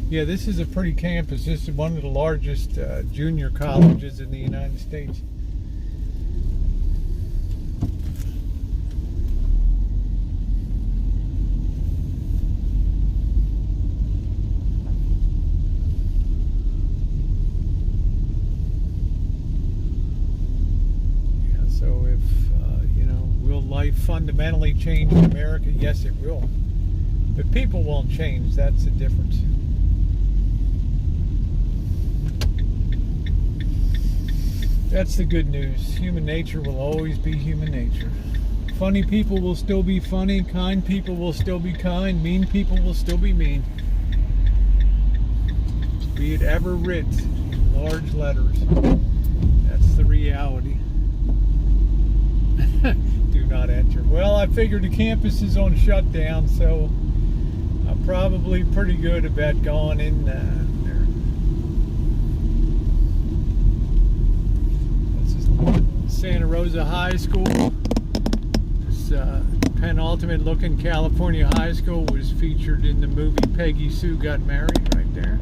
Yeah, this is a pretty campus. This is one of the largest junior colleges in the United States. Yeah, so if, will life fundamentally change in America? Yes, it will. But people won't change. That's the difference. That's the good news. Human nature will always be human nature. Funny people will still be funny. Kind people will still be kind. Mean people will still be mean. Be it ever writ in large letters. That's the reality. Do not enter. Well, I figured the campus is on shutdown, so I'm probably pretty good about going in there. Santa Rosa High School. This penultimate looking California high school was featured in the movie Peggy Sue Got Married, right there.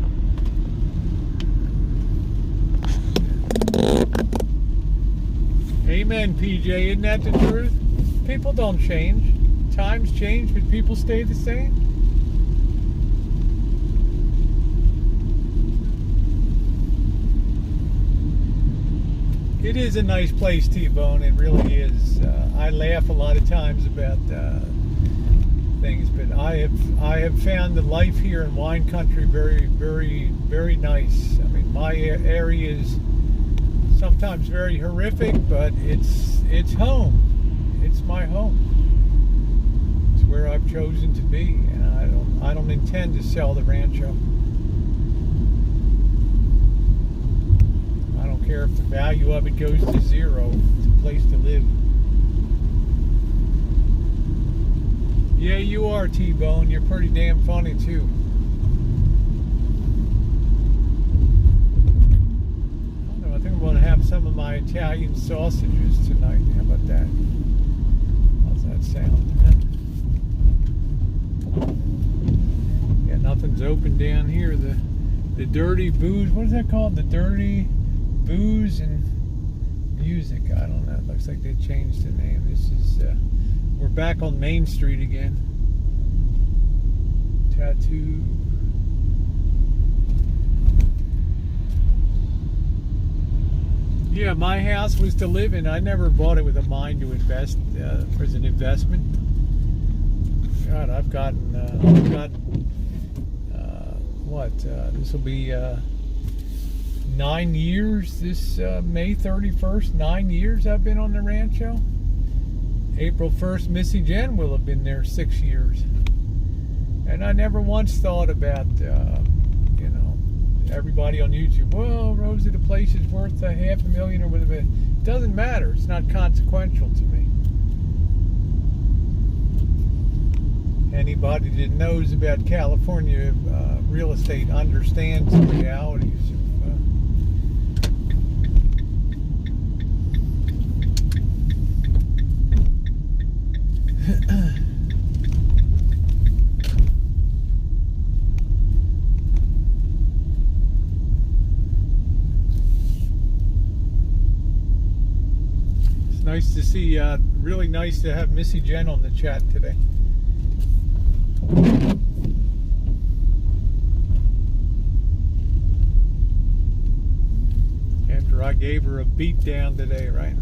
Amen, PJ. Isn't that the truth? People don't change. Times change, but people stay the same. It is a nice place, T-Bone. It really is. I laugh a lot of times about things, but I have found the life here in wine country very, very, very nice. I mean, my area is sometimes very horrific, but it's home. It's my home. It's where I've chosen to be, and I don't intend to sell the rancho. don't care if the value of it goes to zero. It's a place to live. Yeah, you are, T-Bone. You're pretty damn funny, too. I don't know. I think I'm going to have some of my Italian sausages tonight. How about that? How's that sound? Yeah, nothing's open down here. The dirty booze. What is that called? The dirty booze and music. I don't know. It looks like they changed the name. This is... we're back on Main Street again. Tattoo. Yeah, my house was to live in. I never bought it with a mind to invest as an investment. God, I've gotten what? This will be 9 years. This May 31st, 9 years I've been on the Rancho. April 1st, Missy Jen will have been there 6 years. And I never once thought about, everybody on YouTube, well, Rosie, the place is worth $500,000 or whatever. It doesn't matter. It's not consequential to me. Anybody that knows about California real estate understands the realities of It's nice to see, really nice to have Missy Jen on the chat today. After I gave her a beat down today, right?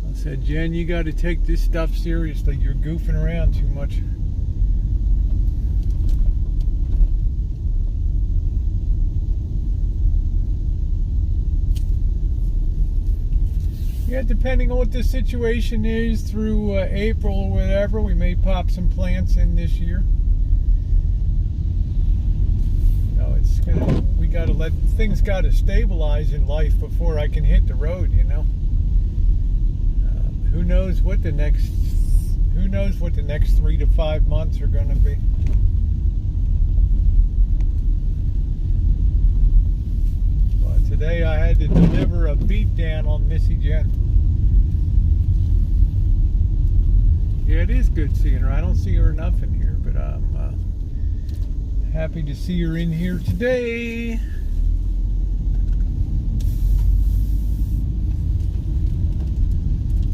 I said, Jen, you got to take this stuff seriously. You're goofing around too much. Yeah, depending on what the situation is through April or whatever, we may pop some plants in this year. It's gonna. We gotta let things gotta stabilize in life before I can hit the road. Who knows what the next 3 to 5 months are gonna be. But today I had to deliver a beat down on Missy Jen. Yeah, it is good seeing her. I don't see her enough in here, but I'm happy to see her in here today.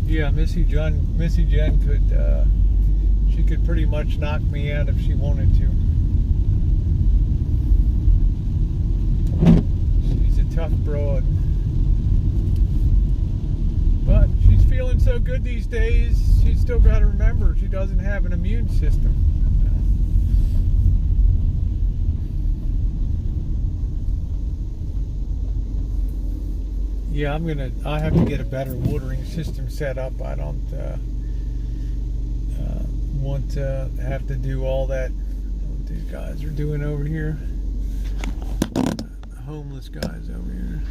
Yeah, Missy Jen could she could pretty much knock me out if she wanted to. She's a tough broad. But she's feeling so good these days, she's still got to remember she doesn't have an immune system. Yeah, I have to get a better watering system set up. I don't want to have to do all that what these guys are doing over here. Homeless guys over here.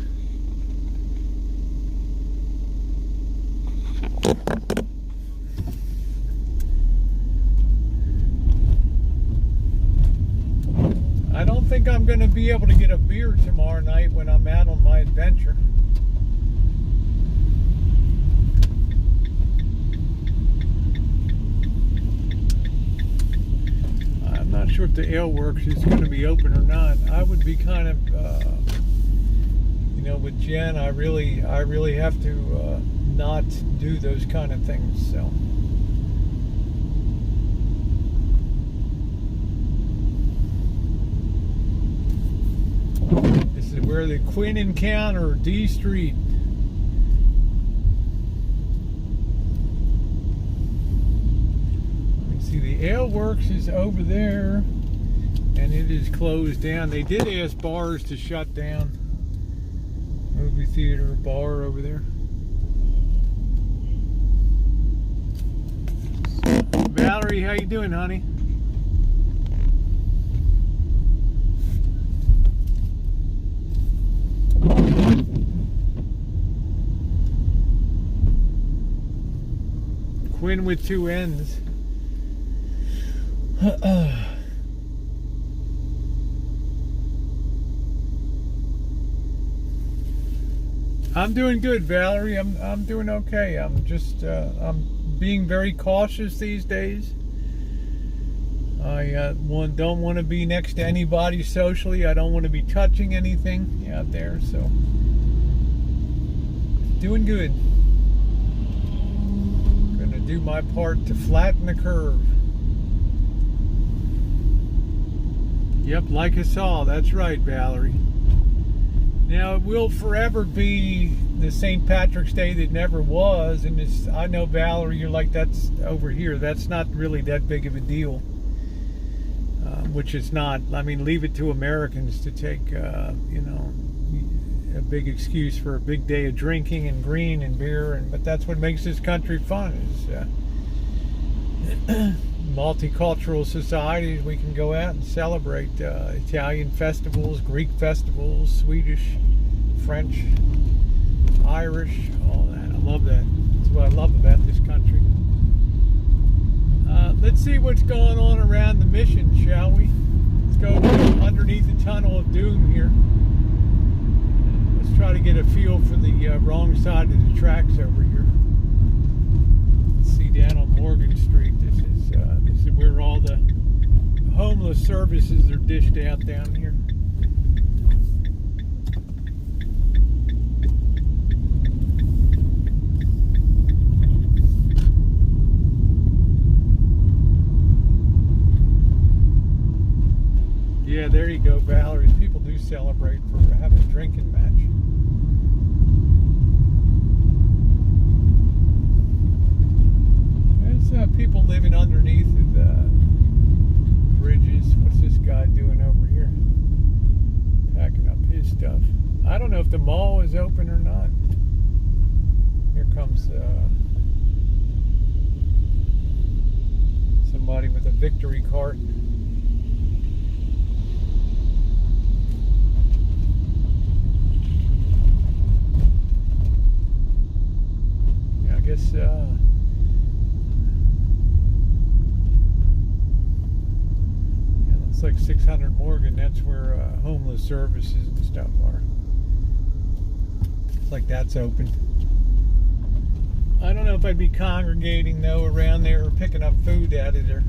I don't think I'm going to be able to get a beer tomorrow night when I'm out on my adventure. I'm not sure if the Ale Works is going to be open or not. I would be kind of, with Jen, I really have to not do those kind of things. So. This is where the Quinn Encounter, D Street. See, the Ale Works is over there, and it is closed down. They did ask bars to shut down. Movie theater, bar over there. Valerie, how you doing, honey? Twin with two ends. I'm doing good, Valerie. I'm doing okay. I'm just I'm being very cautious these days. I don't want to be next to anybody socially. I don't want to be touching anything out there. So doing good. Gonna do my part to flatten the curve. Yep, like us all. That's right, Valerie. Now, it will forever be the St. Patrick's Day that never was, and it's, I know, Valerie, you're like, that's over here. That's not really that big of a deal, which it's not. I mean, leave it to Americans to take, you know, a big excuse for a big day of drinking and green and beer, but that's what makes this country fun, is multicultural societies. We can go out and celebrate Italian festivals, Greek festivals, Swedish, French, Irish, all that. I love that. That's what I love about this country. Let's see what's going on around the mission, shall we? Let's go underneath the tunnel of doom here. Let's try to get a feel for the wrong side of the tracks over here. Let's see, down on Morgan Street, this is where all the homeless services are dished out down here. Yeah, there you go, Valerie. People do celebrate for having a drinking match. There's people living underneath the bridges. What's this guy doing over here? Packing up his stuff. I don't know if the mall is open or not. Here comes somebody with a victory cart. Yeah, I guess it's like 600 Morgan. That's where homeless services and stuff are. It's like that's open. I don't know if I'd be congregating though around there or picking up food out of there.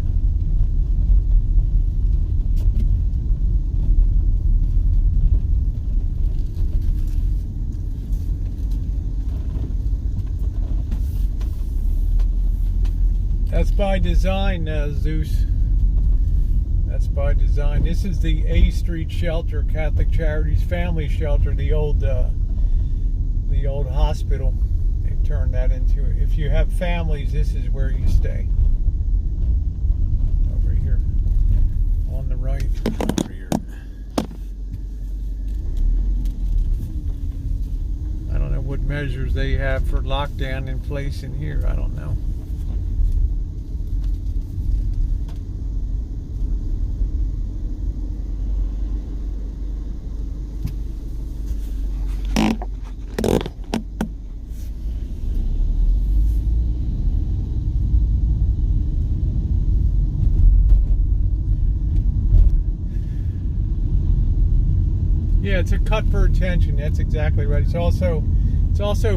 That's by design, Zeus. That's by design. This is the A Street Shelter, Catholic Charities Family Shelter, the old hospital. They've turned that into, if you have families, this is where you stay. Over here, on the right, over here. I don't know what measures they have for lockdown in place in here. I don't know. Yeah, it's a cut for attention. That's exactly right. It's also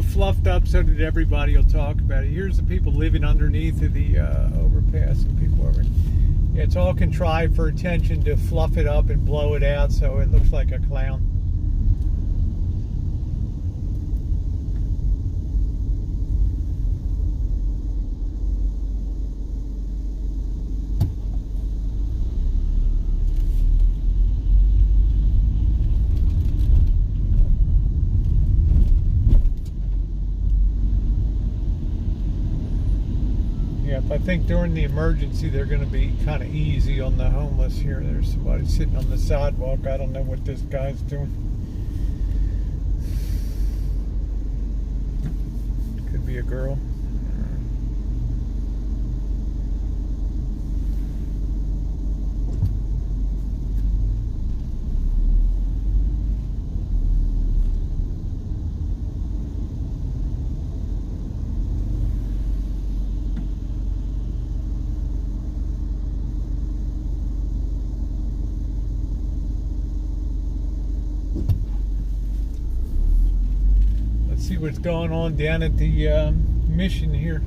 fluffed up so that everybody will talk about it. Here's the people living underneath of the overpass and people over. Yeah, it's all contrived for attention to fluff it up and blow it out so it looks like a clown. I think during the emergency they're going to be kind of easy on the homeless here. There's somebody sitting on the sidewalk. I don't know what this guy's doing. Could be a girl. what's going on down at the mission here.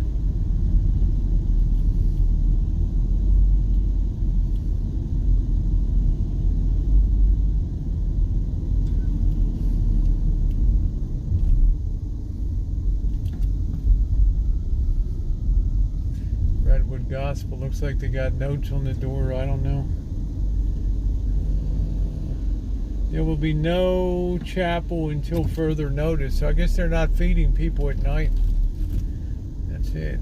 Redwood Gospel, looks like they got notes on the door. I don't know. There will be no chapel until further notice. So I guess they're not feeding people at night. That's it.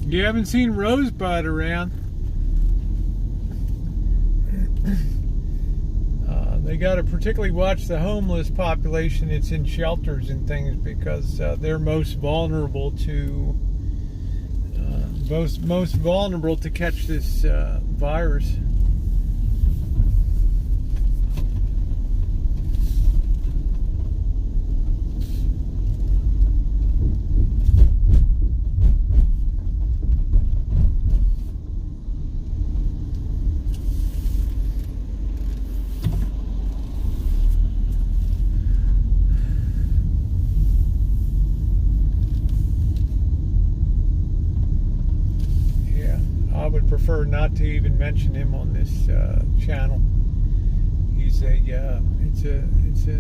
You haven't seen Rosebud around. They got to particularly watch the homeless population that's in shelters and things, because they're most vulnerable to most vulnerable to catch this virus. I would prefer not to even mention him on this channel. He's it's a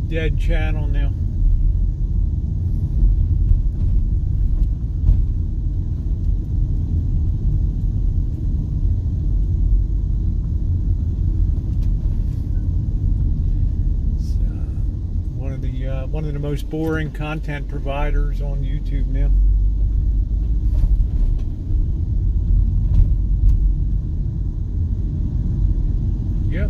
dead channel now. It's one of the most boring content providers on YouTube now. Yep.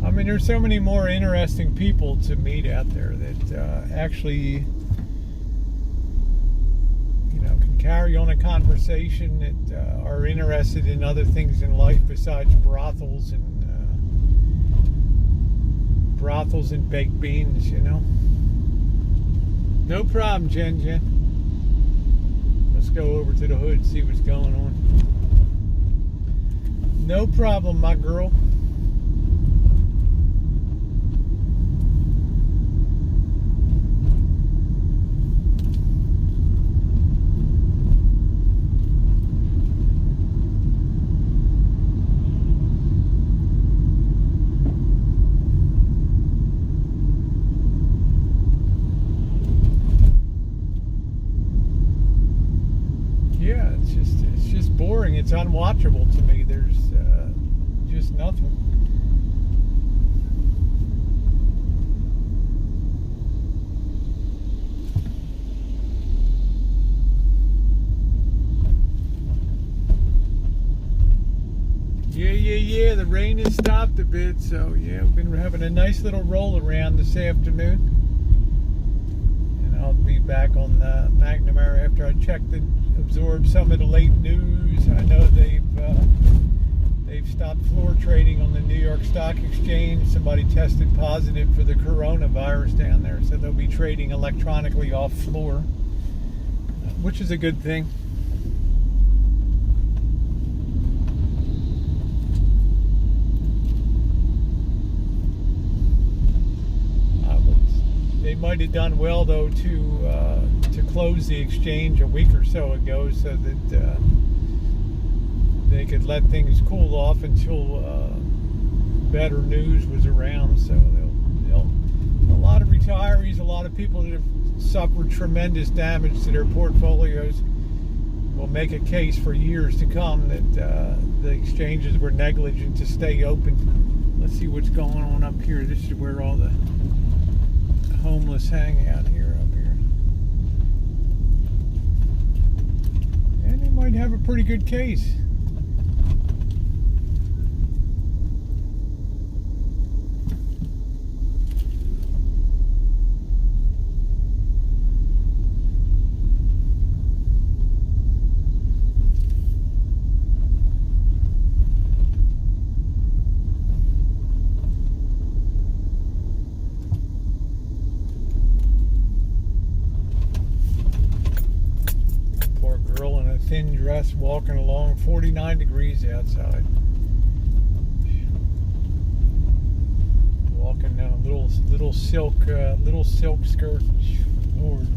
I mean, there's so many more interesting people to meet out there that actually, can carry on a conversation, that are interested in other things in life besides brothels and baked beans. No problem, Jen. Let's go over to the hood and see what's going on. No problem, my girl. Yeah, it's just boring. It's unwatchable to me. There's just nothing. Yeah. The rain has stopped a bit, so yeah, we've been having a nice little roll around this afternoon. And I'll be back on McNamara after I absorb some of the late news. I know they've stopped floor trading on the New York Stock Exchange. Somebody tested positive for the coronavirus down there, so they'll be trading electronically off floor, which is a good thing. They might have done well, though, to close the exchange a week or so ago, so that they could let things cool off until better news was around. So a lot of retirees, a lot of people that have suffered tremendous damage to their portfolios will make a case for years to come that the exchanges were negligent to stay open. Let's see what's going on up here. This is where all the homeless hang out here up here. And they might have a pretty good case. Girl in a thin dress walking along, 49 degrees outside. Walking down a little silk skirt. Lord.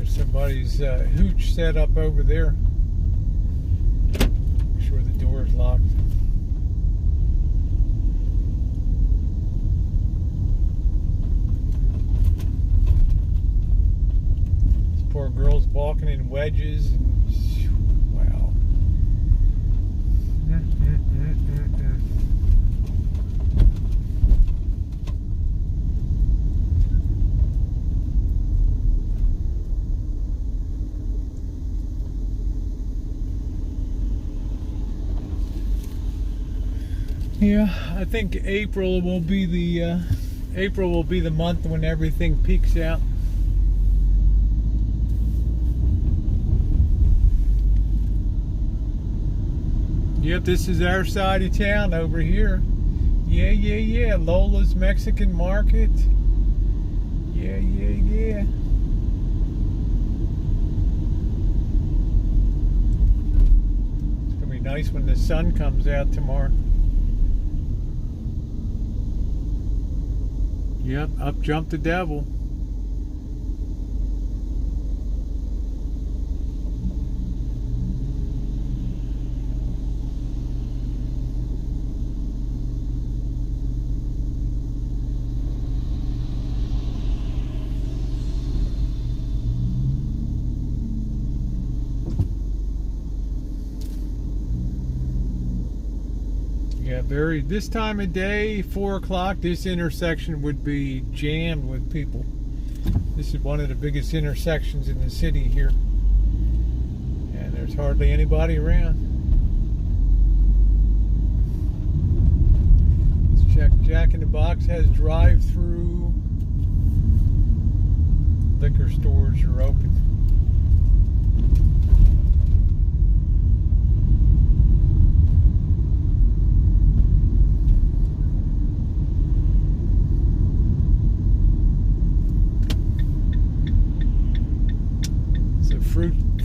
Somebody's hooch set up over there. Make sure the door is locked. This poor girl's walking in wedges and wow. Yeah, I think April will be the month when everything peaks out. Yep, this is our side of town over here. Yeah. Lola's Mexican Market. Yeah. It's gonna be nice when the sun comes out tomorrow. Yep, up jumped the devil. Yeah, this time of day, 4 o'clock, this intersection would be jammed with people. This is one of the biggest intersections in the city here. And there's hardly anybody around. Let's check. Jack in the Box has drive-through. Liquor stores are open.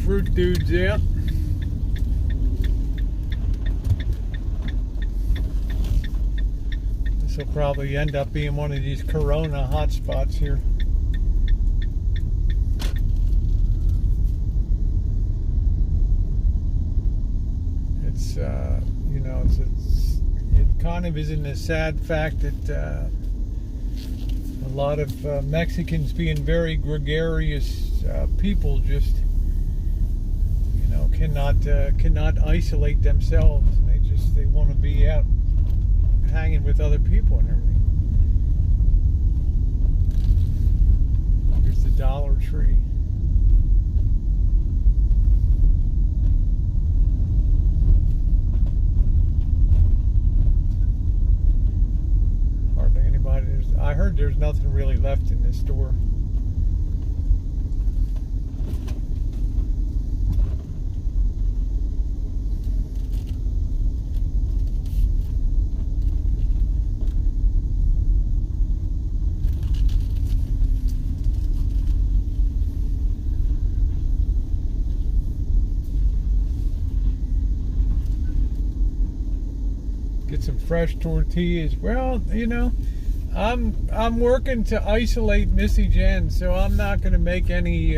Fruit dudes out. This will probably end up being one of these Corona hotspots here. It's it kind of isn't a sad fact that a lot of Mexicans, being very gregarious people, just cannot isolate themselves. They want to be out hanging with other people and everything. Here's the Dollar Tree. Hardly anybody. I heard there's nothing really left in this store. Get some fresh tortillas. Well, I'm working to isolate Missy Jen, so I'm not going to make any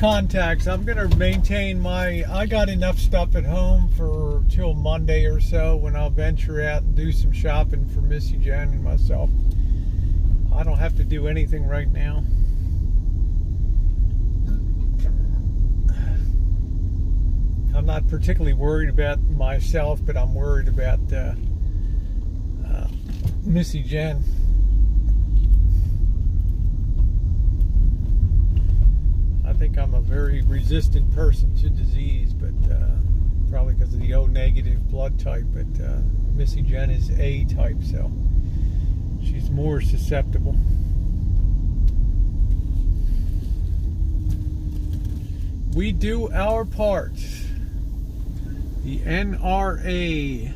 contacts. I'm gonna maintain I got enough stuff at home for till Monday or so, when I'll venture out and do some shopping for Missy Jen and myself. I don't have to do anything right now. I'm not particularly worried about myself, but I'm worried about Missy Jen. I think I'm a very resistant person to disease, but probably because of the O negative blood type. But Missy Jen is A type, so she's more susceptible. We do our part. The NRA.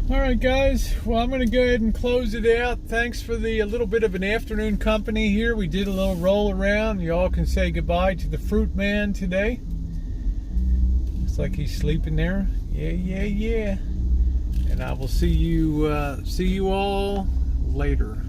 Alright guys, well I'm going to go ahead and close it out. Thanks for a little bit of an afternoon company here. We did a little roll around. You all can say goodbye to the fruit man today. Looks like he's sleeping there. Yeah. And I will see you all later.